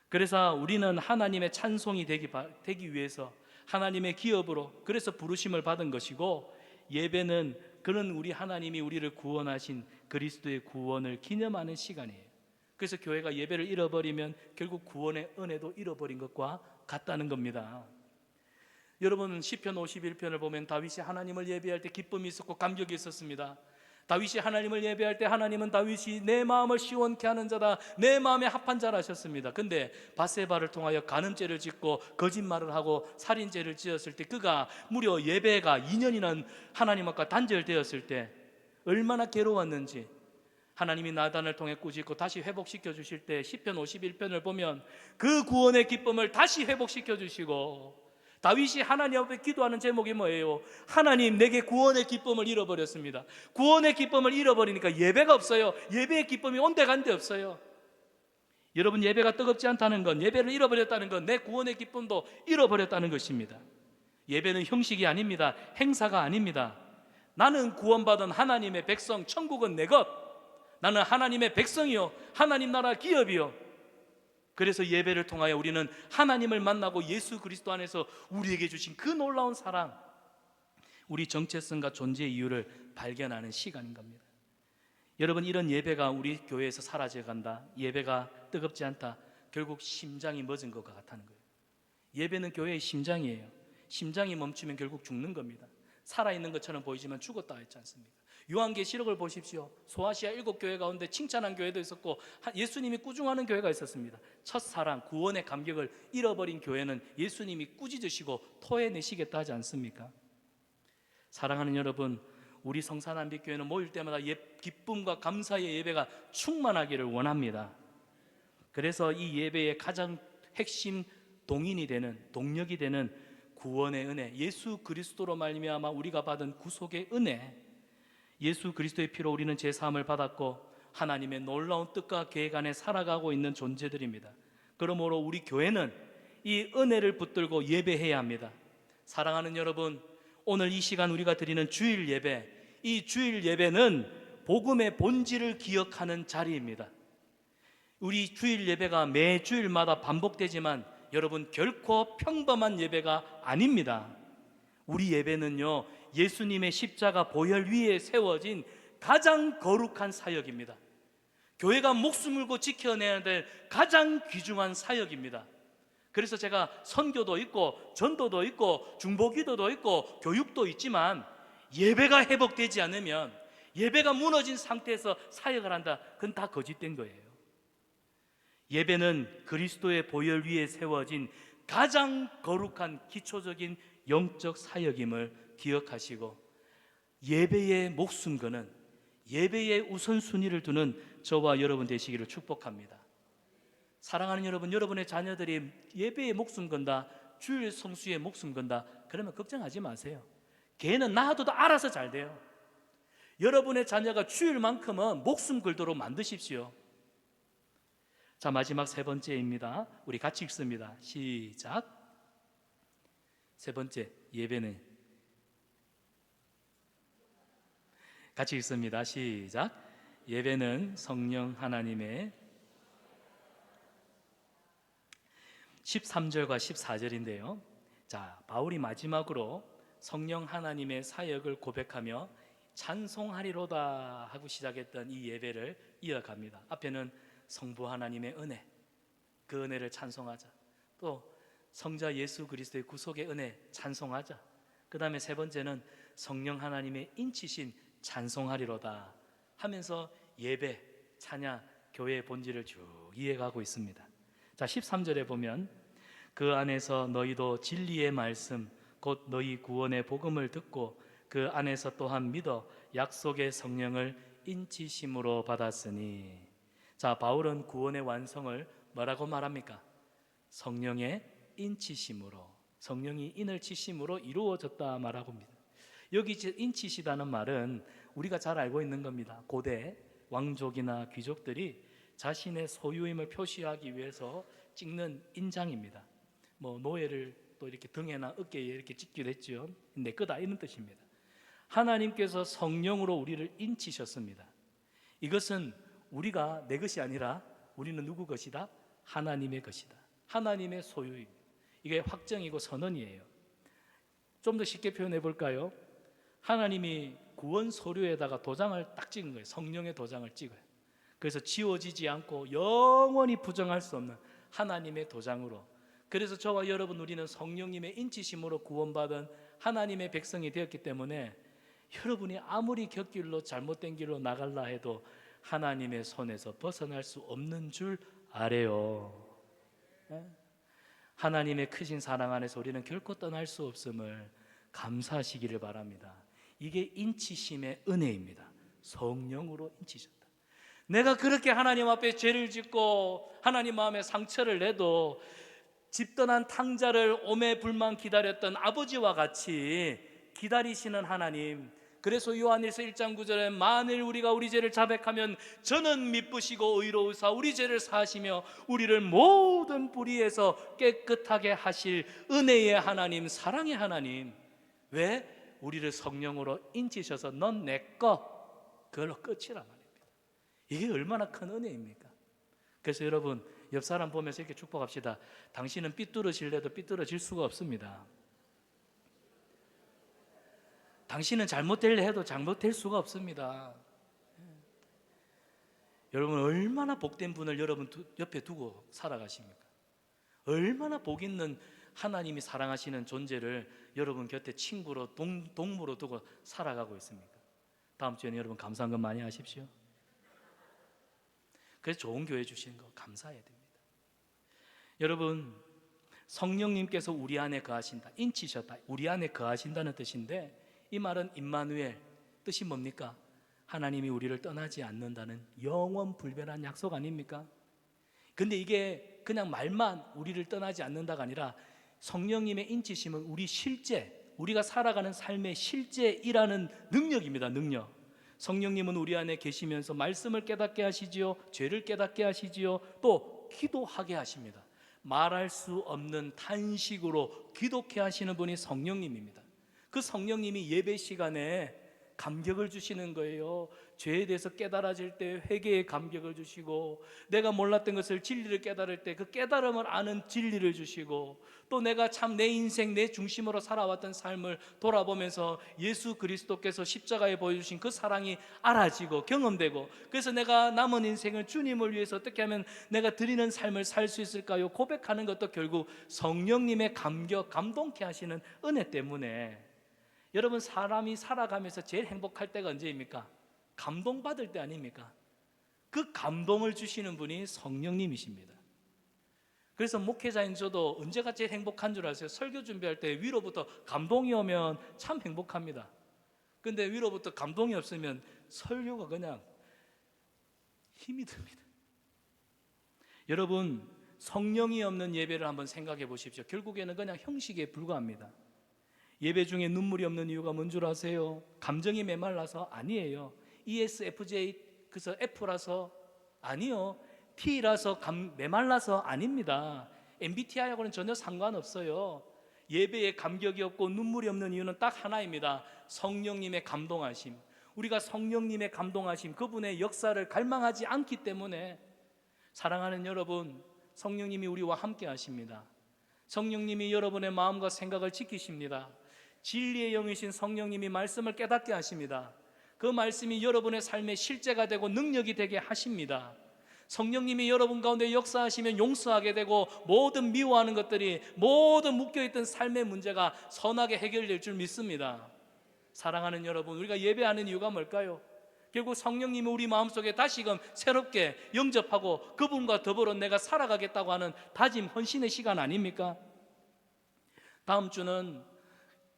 그래서 우리는 하나님의 찬송이 되기 위해서 하나님의 기업으로, 그래서 부르심을 받은 것이고, 예배는 그런 우리 하나님이 우리를 구원하신 그리스도의 구원을 기념하는 시간이에요. 그래서 교회가 예배를 잃어버리면 결국 구원의 은혜도 잃어버린 것과 같다는 겁니다. 여러분, 시편 51편을 보면 다윗이 하나님을 예배할 때 기쁨이 있었고 감격이 있었습니다. 다윗이 하나님을 예배할 때 하나님은 다윗이 내 마음을 시원케 하는 자다, 내 마음에 합한 자라 하셨습니다. 근데 바세바를 통하여 간음죄를 짓고 거짓말을 하고 살인죄를 지었을 때, 그가 무려 예배가 2년이나 하나님 앞과 단절되었을 때 얼마나 괴로웠는지 하나님이 나단을 통해 꾸짖고 다시 회복시켜 주실 때 시편 51편을 보면 그 구원의 기쁨을 다시 회복시켜 주시고, 다윗이 하나님 앞에 기도하는 제목이 뭐예요? 하나님, 내게 구원의 기쁨을 잃어버렸습니다. 구원의 기쁨을 잃어버리니까 예배가 없어요. 예배의 기쁨이 온데간데 없어요. 여러분, 예배가 뜨겁지 않다는 건, 예배를 잃어버렸다는 건 내 구원의 기쁨도 잃어버렸다는 것입니다. 예배는 형식이 아닙니다. 행사가 아닙니다. 나는 구원받은 하나님의 백성, 천국은 내 것. 나는 하나님의 백성이요 하나님 나라 기업이요. 그래서 예배를 통하여 우리는 하나님을 만나고 예수 그리스도 안에서 우리에게 주신 그 놀라운 사랑, 우리 정체성과 존재의 이유를 발견하는 시간인 겁니다. 여러분, 이런 예배가 우리 교회에서 사라져간다, 예배가 뜨겁지 않다, 결국 심장이 멎은 것과 같다는 거예요. 예배는 교회의 심장이에요. 심장이 멈추면 결국 죽는 겁니다. 살아있는 것처럼 보이지만 죽었다 했지 않습니까? 요한계시록을 보십시오. 소아시아 7교회 가운데 칭찬한 교회도 있었고 예수님이 꾸중하는 교회가 있었습니다. 첫사랑, 구원의 감격을 잃어버린 교회는 예수님이 꾸짖으시고 토해내시겠다 하지 않습니까? 사랑하는 여러분, 우리 성산한빛교회는 모일 때마다 기쁨과 감사의 예배가 충만하기를 원합니다. 그래서 이 예배의 가장 핵심 동인이 되는, 동력이 되는 구원의 은혜, 예수 그리스도로 말미암아 우리가 받은 구속의 은혜, 예수 그리스도의 피로 우리는 제사함을 받았고 하나님의 놀라운 뜻과 계획 안에 살아가고 있는 존재들입니다. 그러므로 우리 교회는 이 은혜를 붙들고 예배해야 합니다. 사랑하는 여러분, 오늘 이 시간 우리가 드리는 주일 예배, 이 주일 예배는 복음의 본질을 기억하는 자리입니다. 우리 주일 예배가 매 주일마다 반복되지만 여러분, 결코 평범한 예배가 아닙니다. 우리 예배는요, 예수님의 십자가 보혈 위에 세워진 가장 거룩한 사역입니다. 교회가 목숨 걸고 지켜내야 될 가장 귀중한 사역입니다. 그래서 제가 선교도 있고 전도도 있고 중보기도도 있고 교육도 있지만 예배가 회복되지 않으면, 예배가 무너진 상태에서 사역을 한다, 그건 다 거짓된 거예요. 예배는 그리스도의 보혈 위에 세워진 가장 거룩한 기초적인 영적 사역임을 기억하시고, 예배의 목숨 거는, 예배의 우선순위를 두는 저와 여러분 되시기를 축복합니다. 사랑하는 여러분, 여러분의 자녀들이 예배에 목숨 건다, 주일 성수에 목숨 건다, 그러면 걱정하지 마세요. 걔는 놔둬도 알아서 잘 돼요. 여러분의 자녀가 주일만큼은 목숨 걸도록 만드십시오. 자, 마지막 세 번째입니다. 우리 같이 읽습니다. 시작. 세 번째, 예배는 같이 읽습니다. 시작. 예배는 성령 하나님의 13절과 14절인데요. 자, 바울이 마지막으로 성령 하나님의 사역을 고백하며 찬송하리로다 하고 시작했던 이 예배를 이어갑니다. 앞에는 성부 하나님의 은혜, 그 은혜를 찬송하자. 또 성자 예수 그리스도의 구속의 은혜 찬송하자. 그 다음에 세 번째는 성령 하나님의 인치신 찬송하리로다 하면서 예배, 찬양, 교회의 본질을 쭉 이어가고 있습니다. 자, 13절에 보면 그 안에서 너희도 진리의 말씀 곧 너희 구원의 복음을 듣고 그 안에서 또한 믿어 약속의 성령을 인치심으로 받았으니. 자, 바울은 구원의 완성을 뭐라고 말합니까? 성령의 인치심으로, 성령이 인을 치심으로 이루어졌다 말하고 합니다. 여기 인치시다는 말은 우리가 잘 알고 있는 겁니다. 고대 왕족이나 귀족들이 자신의 소유임을 표시하기 위해서 찍는 인장입니다. 뭐 노예를 또 이렇게 등에나 어깨에 이렇게 찍기도 했죠. 내 거다 이런 뜻입니다. 하나님께서 성령으로 우리를 인치셨습니다. 이것은 우리가 내 것이 아니라 우리는 누구 것이다? 하나님의 것이다. 하나님의 소유입니다. 이게 확정이고 선언이에요. 좀 더 쉽게 표현해 볼까요? 하나님이 구원 서류에다가 도장을 딱 찍은 거예요. 성령의 도장을 찍어요. 그래서 지워지지 않고 영원히 부정할 수 없는 하나님의 도장으로. 그래서 저와 여러분, 우리는 성령님의 인치심으로 구원받은 하나님의 백성이 되었기 때문에 여러분이 아무리 곁길로 잘못된 길로 나갈라 해도 하나님의 손에서 벗어날 수 없는 줄 아래요. 하나님의 크신 사랑 안에서 우리는 결코 떠날 수 없음을 감사하시기를 바랍니다. 이게 인치심의 은혜입니다. 성령으로 인치셨다. 내가 그렇게 하나님 앞에 죄를 짓고 하나님 마음에 상처를 내도 집 떠난 탕자를 오매불망 기다렸던 아버지와 같이 기다리시는 하나님. 그래서 요한일서 1장 9절에 만일 우리가 우리 죄를 자백하면 저는 미쁘시고 의로우사 우리 죄를 사하시며 우리를 모든 불의에서 깨끗하게 하실 은혜의 하나님, 사랑의 하나님. 왜? 우리를 성령으로 인치셔서 넌 내 거, 그걸로 끝이란 말입니다. 이게 얼마나 큰 은혜입니까? 그래서 여러분, 옆 사람 보면서 이렇게 축복합시다. 당신은 삐뚤어질래도 삐뚤어질 수가 없습니다. 당신은 잘못될래 해도 잘못될 수가 없습니다. 여러분, 얼마나 복된 분을 여러분 옆에 두고 살아가십니까? 얼마나 복 있는 하나님이 사랑하시는 존재를 여러분 곁에 친구로 동무로 두고 살아가고 있습니까? 다음 주에는 여러분 감사한 것 많이 하십시오. 그래서 좋은 교회 주시는 거 감사해야 됩니다. 여러분, 성령님께서 우리 안에 거하신다, 인치셨다, 우리 안에 거하신다는 뜻인데, 이 말은 임마누엘, 뜻이 뭡니까? 하나님이 우리를 떠나지 않는다는 영원 불변한 약속 아닙니까? 근데 이게 그냥 말만 우리를 떠나지 않는다가 아니라 성령님의 인치심은 우리 실제, 우리가 살아가는 삶의 실제이라는 능력입니다. 능력. 성령님은 우리 안에 계시면서 말씀을 깨닫게 하시지요, 죄를 깨닫게 하시지요, 또 기도하게 하십니다. 말할 수 없는 탄식으로 기도케 하시는 분이 성령님입니다. 그 성령님이 예배 시간에 감격을 주시는 거예요. 죄에 대해서 깨달아질 때 회개의 감격을 주시고, 내가 몰랐던 것을 진리를 깨달을 때 그 깨달음을 아는 진리를 주시고, 또 내가 참 내 인생 내 중심으로 살아왔던 삶을 돌아보면서 예수 그리스도께서 십자가에 보여주신 그 사랑이 알아지고 경험되고, 그래서 내가 남은 인생을 주님을 위해서 어떻게 하면 내가 드리는 삶을 살 수 있을까요? 고백하는 것도 결국 성령님의 감격, 감동케 하시는 은혜 때문에. 여러분, 사람이 살아가면서 제일 행복할 때가 언제입니까? 감동받을 때 아닙니까? 그 감동을 주시는 분이 성령님이십니다. 그래서 목회자인 저도 언제가 제일 행복한 줄 아세요? 설교 준비할 때 위로부터 감동이 오면 참 행복합니다. 근데 위로부터 감동이 없으면 설교가 그냥 힘이 듭니다. 여러분, 성령이 없는 예배를 한번 생각해 보십시오. 결국에는 그냥 형식에 불과합니다. 예배 중에 눈물이 없는 이유가 뭔 줄 아세요? 감정이 메말라서? 아니에요. ESFJ, 그래서 F라서? 아니요. T라서 메말라서? 아닙니다. MBTI하고는 전혀 상관없어요. 예배에 감격이 없고 눈물이 없는 이유는 딱 하나입니다. 성령님의 감동하심. 우리가 성령님의 감동하심, 그분의 역사를 갈망하지 않기 때문에. 사랑하는 여러분, 성령님이 우리와 함께 하십니다. 성령님이 여러분의 마음과 생각을 지키십니다. 진리의 영이신 성령님이 말씀을 깨닫게 하십니다. 그 말씀이 여러분의 삶의 실제가 되고 능력이 되게 하십니다. 성령님이 여러분 가운데 역사하시면 용서하게 되고 모든 미워하는 것들이, 모든 묶여있던 삶의 문제가 선하게 해결될 줄 믿습니다. 사랑하는 여러분, 우리가 예배하는 이유가 뭘까요? 결국 성령님이 우리 마음속에 다시금 새롭게 영접하고 그분과 더불어 내가 살아가겠다고 하는 다짐, 헌신의 시간 아닙니까? 다음 주는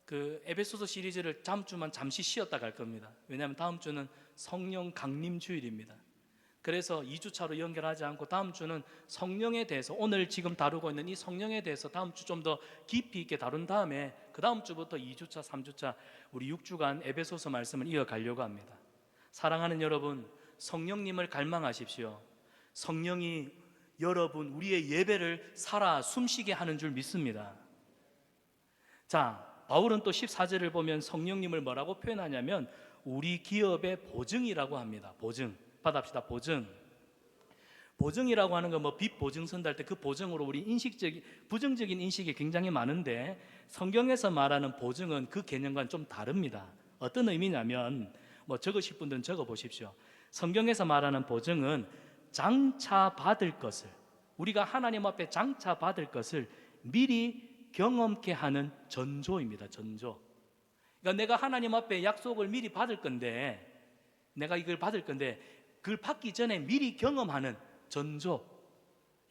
그 에베소서 시리즈를 다음 주만 잠시 쉬었다 갈 겁니다. 왜냐하면 다음 주는 성령 강림 주일입니다. 그래서 2주차로 연결하지 않고 다음 주는 성령에 대해서, 오늘 지금 다루고 있는 이 성령에 대해서 다음 주 좀 더 깊이 있게 다룬 다음에 그 다음 주부터 2주차, 3주차 우리 6주간 에베소서 말씀을 이어가려고 합니다. 사랑하는 여러분, 성령님을 갈망하십시오. 성령이 여러분, 우리의 예배를 살아 숨쉬게 하는 줄 믿습니다. 자, 바울은 또 14절을 보면 성령님을 뭐라고 표현하냐면 우리 기업의 보증이라고 합니다. 보증. 받합시다. 보증. 보증이라고 하는 건 뭐 빚 보증 선다할 때 그 보증으로 우리 부정적인 인식이 굉장히 많은데, 성경에서 말하는 보증은 그 개념과는 좀 다릅니다. 어떤 의미냐면, 뭐 적으실 분들은 적어 보십시오. 성경에서 말하는 보증은 장차 받을 것을, 우리가 하나님 앞에 장차 받을 것을 미리 경험케 하는 전조입니다. 전조. 그러니까 내가 하나님 앞에 약속을 미리 받을 건데, 내가 이걸 받을 건데 그걸 받기 전에 미리 경험하는 전조,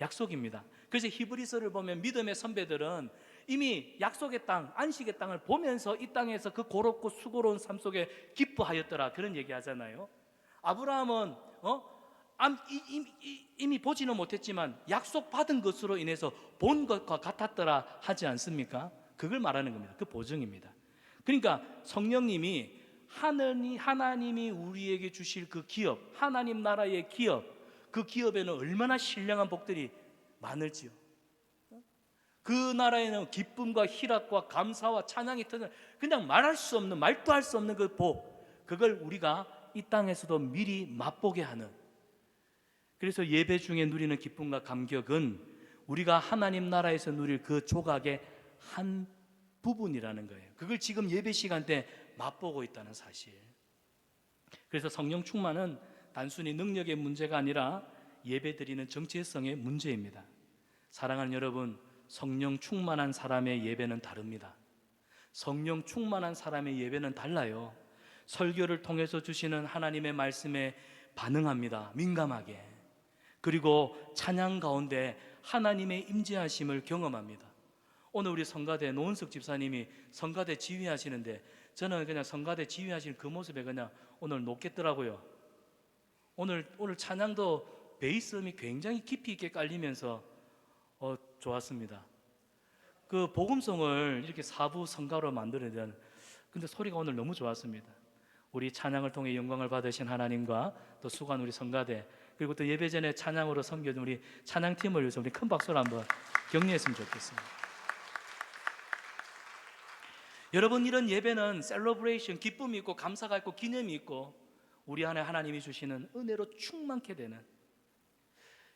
약속입니다. 그래서 히브리서를 보면 믿음의 선배들은 이미 약속의 땅, 안식의 땅을 보면서 이 땅에서 그 고롭고 수고로운 삶 속에 기뻐하였더라, 그런 얘기 하잖아요. 아브라함은 이미 보지는 못했지만 약속받은 것으로 인해서 본 것과 같았더라 하지 않습니까? 그걸 말하는 겁니다. 그 보증입니다. 그러니까 성령님이 하나님이 우리에게 주실 그 기업, 하나님 나라의 기업, 그 기업에는 얼마나 신령한 복들이 많을지요. 그 나라에는 기쁨과 희락과 감사와 찬양이 터지는, 그냥 말할 수 없는, 말도 할 수 없는 그 복, 그걸 우리가 이 땅에서도 미리 맛보게 하는, 그래서 예배 중에 누리는 기쁨과 감격은 우리가 하나님 나라에서 누릴 그 조각의 한 부분이라는 거예요. 그걸 지금 예배 시간 때 맛보고 있다는 사실. 그래서 성령 충만은 단순히 능력의 문제가 아니라 예배드리는 정체성의 문제입니다. 사랑하는 여러분, 성령 충만한 사람의 예배는 다릅니다. 성령 충만한 사람의 예배는 달라요. 설교를 통해서 주시는 하나님의 말씀에 반응합니다. 민감하게. 그리고 찬양 가운데 하나님의 임재하심을 경험합니다. 오늘 우리 성가대 노은석 집사님이 성가대 지휘하시는데, 저는 그냥 성가대 지휘하시는 그 모습에 그냥 오늘 녹겠더라고요. 오늘 찬양도 베이스음이 굉장히 깊이 있게 깔리면서 좋았습니다. 그 복음성을 이렇게 4부 성가로 만들어야 되는, 근데 소리가 오늘 너무 좋았습니다. 우리 찬양을 통해 영광을 받으신 하나님과 또 수고한 우리 성가대, 그리고 또 예배 전에 찬양으로 섬겨준 우리 찬양팀을 위해서 우리 큰 박수로 한번 격려했으면 좋겠습니다. 여러분, 이런 예배는 셀러브레이션, 기쁨이 있고 감사가 있고 기념이 있고 우리 안에 하나님이 주시는 은혜로 충만케 되는,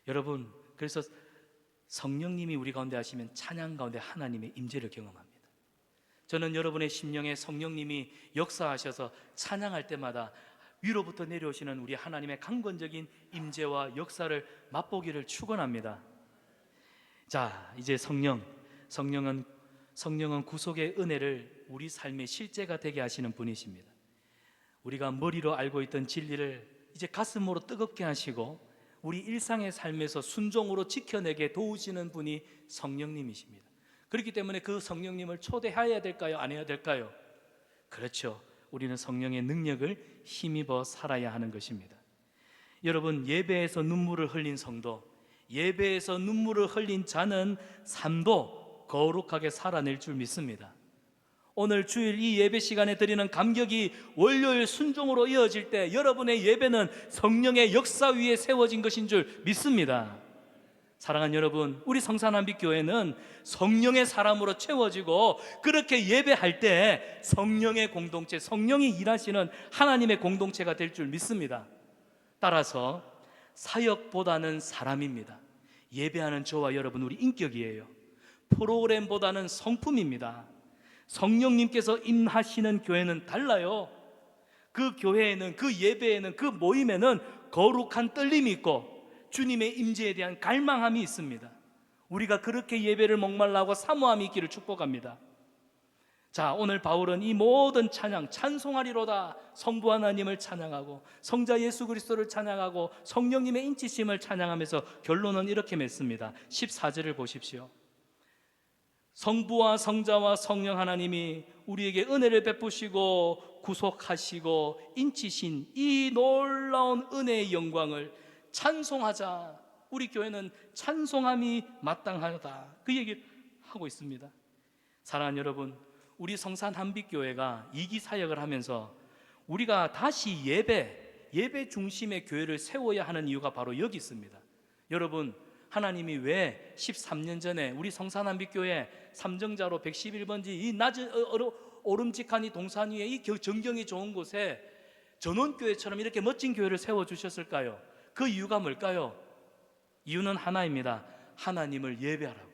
여러분, 그래서 성령님이 우리 가운데 하시면 찬양 가운데 하나님의 임재를 경험합니다. 저는 여러분의 심령에 성령님이 역사하셔서 찬양할 때마다 위로부터 내려오시는 우리 하나님의 강권적인 임재와 역사를 맛보기를 축원합니다. 자, 이제 성령은 구속의 은혜를 우리 삶의 실제가 되게 하시는 분이십니다. 우리가 머리로 알고 있던 진리를 이제 가슴으로 뜨겁게 하시고 우리 일상의 삶에서 순종으로 지켜내게 도우시는 분이 성령님이십니다. 그렇기 때문에 그 성령님을 초대해야 될까요? 안 해야 될까요? 그렇죠. 우리는 성령의 능력을 힘입어 살아야 하는 것입니다. 여러분, 예배에서 눈물을 흘린 성도, 예배에서 눈물을 흘린 자는 삶도 거룩하게 살아낼 줄 믿습니다. 오늘 주일 이 예배 시간에 드리는 감격이 월요일 순종으로 이어질 때 여러분의 예배는 성령의 역사 위에 세워진 것인 줄 믿습니다. 사랑하는 여러분, 우리 성산한빛교회는 성령의 사람으로 채워지고 그렇게 예배할 때 성령의 공동체, 성령이 일하시는 하나님의 공동체가 될 줄 믿습니다. 따라서 사역보다는 사람입니다. 예배하는 저와 여러분, 우리 인격이에요. 프로그램보다는 성품입니다. 성령님께서 임하시는 교회는 달라요. 그 교회에는, 그 예배에는, 그 모임에는 거룩한 떨림이 있고 주님의 임재에 대한 갈망함이 있습니다. 우리가 그렇게 예배를 목말라하고 사모함이 있기를 축복합니다. 자, 오늘 바울은 이 모든 찬양, 찬송하리로다, 성부 하나님을 찬양하고 성자 예수 그리스도를 찬양하고 성령님의 인치심을 찬양하면서 결론은 이렇게 맺습니다. 14절을 보십시오. 성부와 성자와 성령 하나님이 우리에게 은혜를 베푸시고 구속하시고 인치신 이 놀라운 은혜의 영광을 찬송하자. 우리 교회는 찬송함이 마땅하다, 그 얘기를 하고 있습니다. 사랑하는 여러분, 우리 성산 한빛교회가 이기 사역을 하면서 우리가 다시 예배 중심의 교회를 세워야 하는 이유가 바로 여기 있습니다. 여러분, 하나님이 왜 13년 전에 우리 성산 한빛교회 삼정자로 111번지 이 낮은 오름직한 이 동산 위에 이 전경이 좋은 곳에 전원교회처럼 이렇게 멋진 교회를 세워주셨을까요? 그 이유가 뭘까요? 이유는 하나입니다. 하나님을 예배하라고.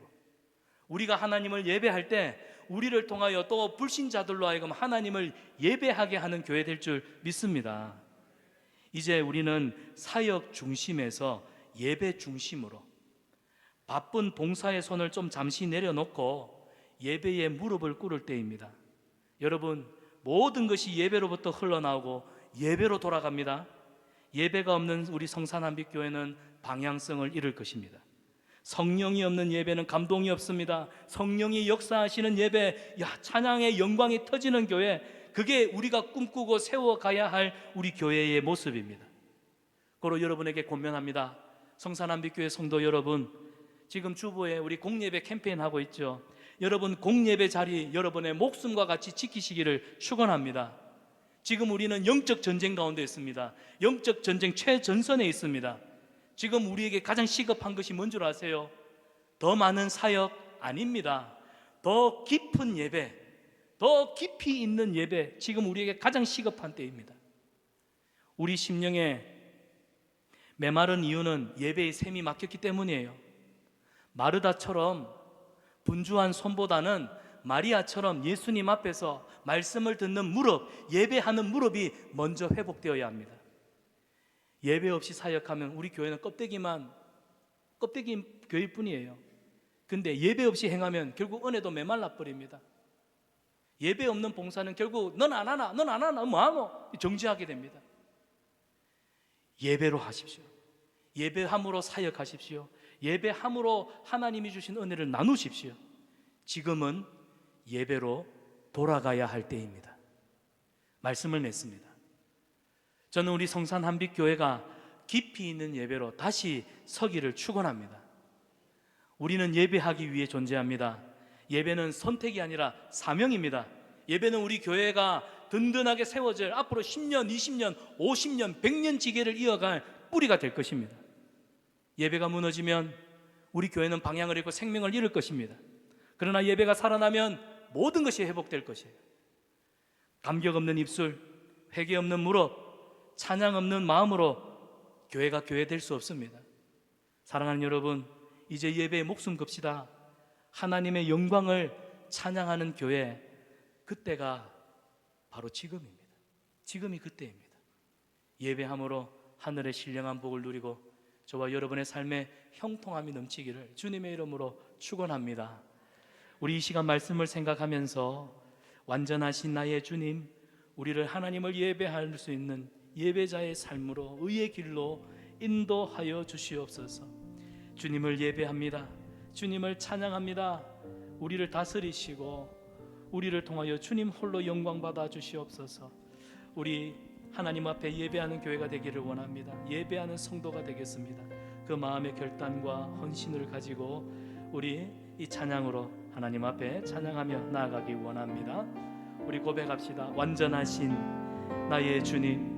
우리가 하나님을 예배할 때 우리를 통하여 또 불신자들로 하여금 하나님을 예배하게 하는 교회 될 줄 믿습니다. 이제 우리는 사역 중심에서 예배 중심으로 바쁜 봉사의 손을 좀 잠시 내려놓고 예배에 무릎을 꿇을 때입니다. 여러분, 모든 것이 예배로부터 흘러나오고 예배로 돌아갑니다. 예배가 없는 우리 성산 한빛교회는 방향성을 잃을 것입니다. 성령이 없는 예배는 감동이 없습니다. 성령이 역사하시는 예배, 찬양의 영광이 터지는 교회, 그게 우리가 꿈꾸고 세워가야 할 우리 교회의 모습입니다. 그로 여러분에게 권면합니다. 성산 한빛교회 성도 여러분, 지금 주보에 우리 공예배 캠페인 하고 있죠. 여러분, 공예배 자리 여러분의 목숨과 같이 지키시기를 축원합니다. 지금 우리는 영적 전쟁 가운데 있습니다. 영적 전쟁 최전선에 있습니다. 지금 우리에게 가장 시급한 것이 뭔 줄 아세요? 더 많은 사역 아닙니다. 더 깊은 예배, 더 깊이 있는 예배, 지금 우리에게 가장 시급한 때입니다. 우리 심령에 메마른 이유는 예배의 샘이 막혔기 때문이에요. 마르다처럼 분주한 손보다는 마리아처럼 예수님 앞에서 말씀을 듣는 무릎, 예배하는 무릎이 먼저 회복되어야 합니다. 예배 없이 사역하면 우리 교회는 껍데기 교회일 뿐이에요. 근데 예배 없이 행하면 결국 은혜도 메말라 버립니다. 예배 없는 봉사는 결국 넌 안 하나 뭐하노 정지하게 됩니다. 예배로 하십시오. 예배함으로 사역하십시오. 예배함으로 하나님이 주신 은혜를 나누십시오. 지금은 예배로 돌아가야 할 때입니다. 말씀을 맺습니다. 저는 우리 성산 한빛교회가 깊이 있는 예배로 다시 서기를 축원합니다. 우리는 예배하기 위해 존재합니다. 예배는 선택이 아니라 사명입니다. 예배는 우리 교회가 든든하게 세워질 앞으로 10년, 20년, 50년, 100년 지계를 이어갈 뿌리가 될 것입니다. 예배가 무너지면 우리 교회는 방향을 잃고 생명을 잃을 것입니다. 그러나 예배가 살아나면 모든 것이 회복될 것이에요. 감격 없는 입술, 회개 없는 무릎, 찬양 없는 마음으로 교회가 교회 될 수 없습니다. 사랑하는 여러분, 이제 예배에 목숨 겁시다. 하나님의 영광을 찬양하는 교회, 그때가 바로 지금입니다. 지금이 그때입니다. 예배함으로 하늘의 신령한 복을 누리고 저와 여러분의 삶에 형통함이 넘치기를 주님의 이름으로 축원합니다. 우리 이 시간 말씀을 생각하면서 완전하신 나의 주님, 우리를 하나님을 예배할 수 있는 예배자의 삶으로 의의 길로 인도하여 주시옵소서. 주님을 예배합니다. 주님을 찬양합니다. 우리를 다스리시고 우리를 통하여 주님 홀로 영광 받아 주시옵소서. 우리 하나님 앞에 예배하는 교회가 되기를 원합니다. 예배하는 성도가 되겠습니다. 그 마음의 결단과 헌신을 가지고 우리 이 찬양으로 하나님 앞에 찬양하며 나아가기 원합니다. 우리 고백합시다. 완전하신 나의 주님,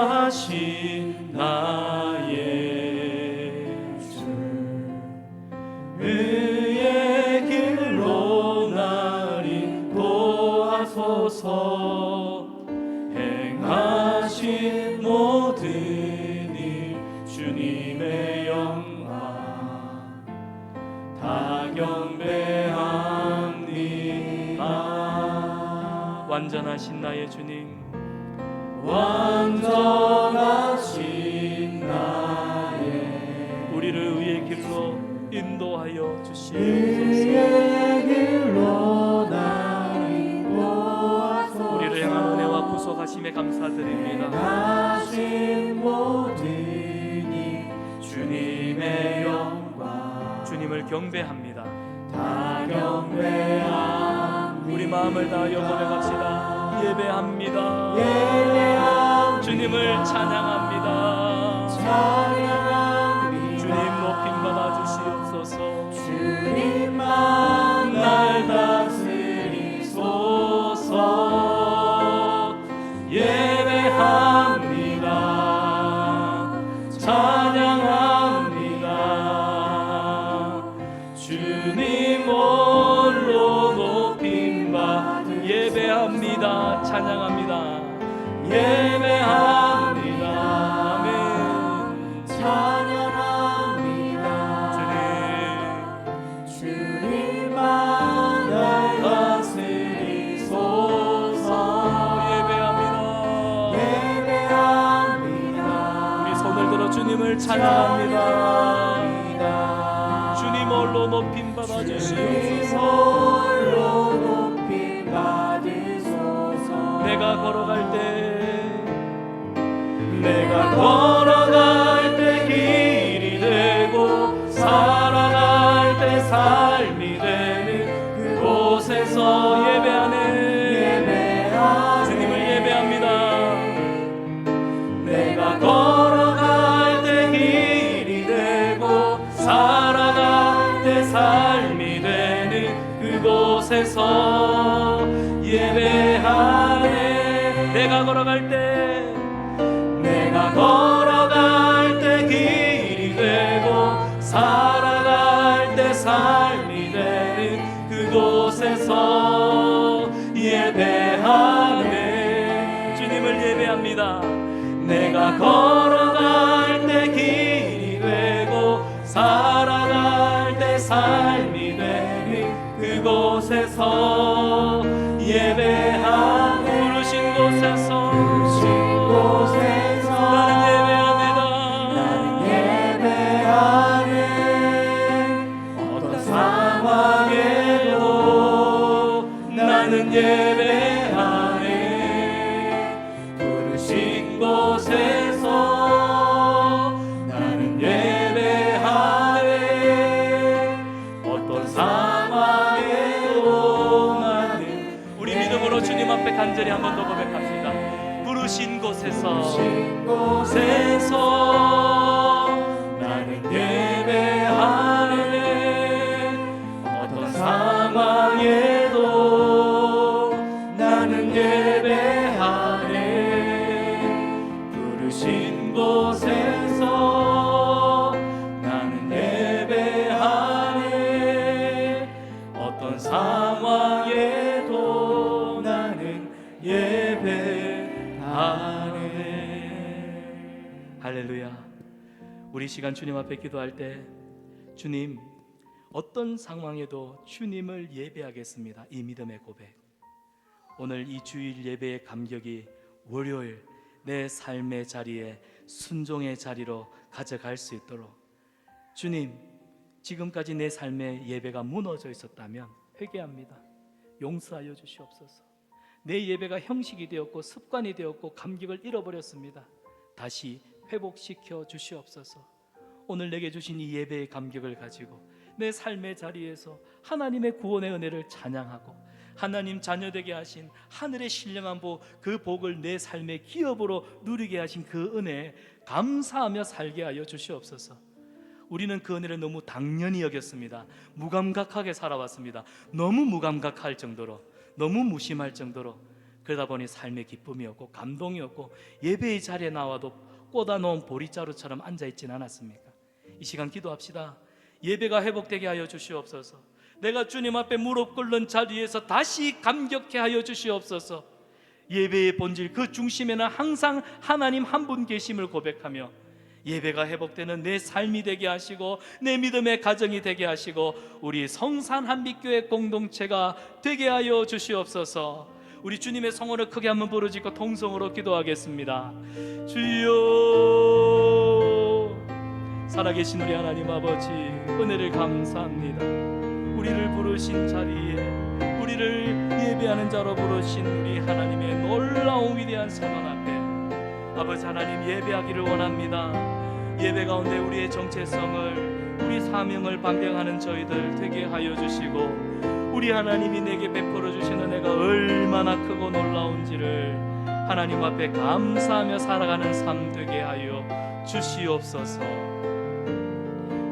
완전하신 나의 주, 의의 길로 날 인도하소서. 행하신 모든 일 주님의 영광 다 경배합니다. 완전하신 나의 주님, 완전하신 나의 우리를 의의 길로 인도하여 주시옵소서. 의의 길로 나 인도하소서. 우리를 향한 은혜와 구속하심에 감사드립니다. 하신 모든 이 주님의 영광 주님을 경배합니다. 다 경배합니다. 우리 마음을 다하여 고백합시다. 예배합니다. 예배합니다. 주님을 찬양합니다. 찬양합니다. 주님 높임 받아 주시옵소서. 주님만 날 다스리소서. 예배합니다. 찬양합니다. 주님 홀로 높임 받으 예배합니다. 찬양합니다. 예배합니다. 아멘. 찬양합니다. 주님만 날 다스리소서. 예배합니다. 예배합니다. 우리 손을 들어 주님을 찬양합니다. 주님 홀로 높임 받아 주님 주시옵소서. 홀로 높임 받으소서. 내가 걸어갈 때 길이 되고 살아갈 때 삶이 되는 그곳에서 예배하네. 주님을 예배합니다. 내가 걸어갈 때 길이 되고 살아갈 때 삶이 되는 그곳에서 예배하네. 내가 걸어갈 때 내가 걸어갈 때 길이 되고 살아갈 때 삶이 되는 그곳에서 예배하네. 주님을 예배합니다. 내가 걸어갈 때 길이 되고 살아갈 때 삶이 되는 그곳에서 예배하네. 부르신 곳에서 나는 예배하네. 어떤 상황에도 나는 예배하네. 부르신 곳에서 나는 예배하네. 어떤 상황에도 나는 우리 믿음으로 주님 앞에 간절히 한 번 더 고백합시다. 부르신 곳에서 나는 예배하네. 어떤 상황에도 나는 예배하네. 부르신 곳에서 나는 예배하네. 어떤 상황에도 나는 예배하네. 할렐루야. 우리 시간 주님 앞에 기도할 때 주님, 어떤 상황에도 주님을 예배하겠습니다. 이 믿음의 고백. 오늘 이 주일 예배의 감격이 월요일 내 삶의 자리에 순종의 자리로 가져갈 수 있도록 주님, 지금까지 내 삶의 예배가 무너져 있었다면 회개합니다. 용서하여 주시옵소서. 내 예배가 형식이 되었고 습관이 되었고 감격을 잃어버렸습니다. 다시 회복시켜 주시옵소서. 오늘 내게 주신 이 예배의 감격을 가지고 내 삶의 자리에서 하나님의 구원의 은혜를 찬양하고 하나님 자녀되게 하신 하늘의 신령한 복, 그 복을 내 삶의 기업으로 누리게 하신 그 은혜에 감사하며 살게 하여 주시옵소서. 우리는 그 은혜를 너무 당연히 여겼습니다. 무감각하게 살아왔습니다. 너무 무감각할 정도로, 너무 무심할 정도로. 그러다 보니 삶의 기쁨이 없고 감동이 없고 예배의 자리에 나와도 꽂아놓은 보리자루처럼 앉아있지는 않았습니까? 이 시간 기도합시다. 예배가 회복되게 하여 주시옵소서. 내가 주님 앞에 무릎 꿇는 자리에서 다시 감격해 하여 주시옵소서. 예배의 본질 그 중심에는 항상 하나님 한 분 계심을 고백하며 예배가 회복되는 내 삶이 되게 하시고 내 믿음의 가정이 되게 하시고 우리 성산 한빛교회 공동체가 되게 하여 주시옵소서. 우리 주님의 성원을 크게 한번 부르짖고 통성으로 기도하겠습니다. 주여, 살아계신 우리 하나님 아버지, 은혜를 감사합니다. 우리를 부르신 자리에, 우리를 예배하는 자로 부르신 우리 하나님의 놀라운 위대한 선언 앞에 아버지 하나님, 예배하기를 원합니다. 예배 가운데 우리의 정체성을, 우리 사명을 반경하는 저희들 되게 하여 주시고, 우리 하나님이 내게 베풀어 주신 은혜가 얼마나 크고 놀라운지를 하나님 앞에 감사하며 살아가는 삶 되게 하여 주시옵소서.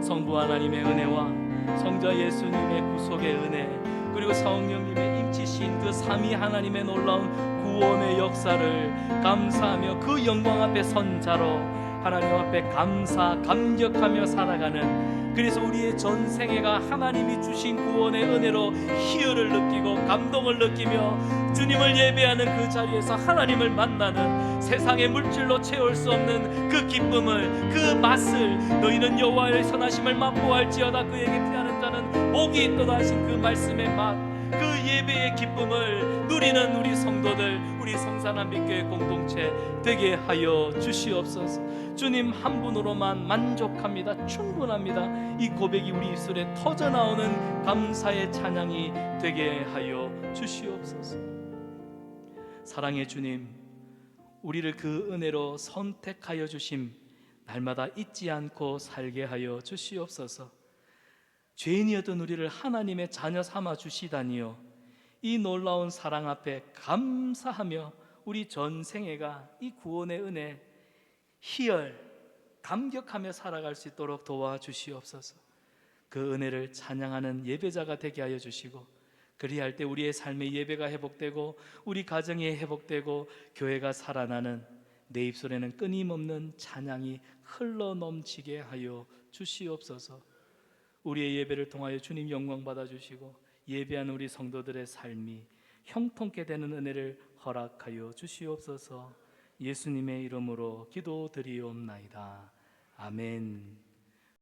성부 하나님의 은혜와 성자 예수님의 구속의 은혜, 그리고 성령님의 임치신 그 삼위 하나님의 놀라운 구원의 역사를 감사하며 그 영광 앞에 선 자로 하나님 앞에 감격하며 살아가는, 그래서 우리의 전생애가 하나님이 주신 구원의 은혜로 희열을 느끼고 감동을 느끼며 주님을 예배하는 그 자리에서 하나님을 만나는, 세상의 물질로 채울 수 없는 그 기쁨을, 그 맛을, 너희는 여호와의 선하심을 맛보할지어다 그에게 피하는 자는 복이 있도다 하신 그 말씀의 맛, 그 예배의 기쁨을 누리는 우리 성도들, 우리 성산한빛교회 공동체 되게 하여 주시옵소서. 주님 한 분으로만 만족합니다. 충분합니다. 이 고백이 우리 입술에 터져나오는 감사의 찬양이 되게 하여 주시옵소서. 사랑의 주님, 우리를 그 은혜로 선택하여 주심 날마다 잊지 않고 살게 하여 주시옵소서. 죄인이었던 우리를 하나님의 자녀 삼아 주시다니요, 이 놀라운 사랑 앞에 감사하며 우리 전생애가 이 구원의 은혜 희열 감격하며 살아갈 수 있도록 도와주시옵소서. 그 은혜를 찬양하는 예배자가 되게 하여 주시고, 그리할 때 우리의 삶의 예배가 회복되고 우리 가정이 회복되고 교회가 살아나는, 내 입술에는 끊임없는 찬양이 흘러넘치게 하여 주시옵소서. 우리의 예배를 통하여 주님 영광 받아주시고 예배하는 우리 성도들의 삶이 형통케 되는 은혜를 허락하여 주시옵소서. 예수님의 이름으로 기도드리옵나이다. 아멘.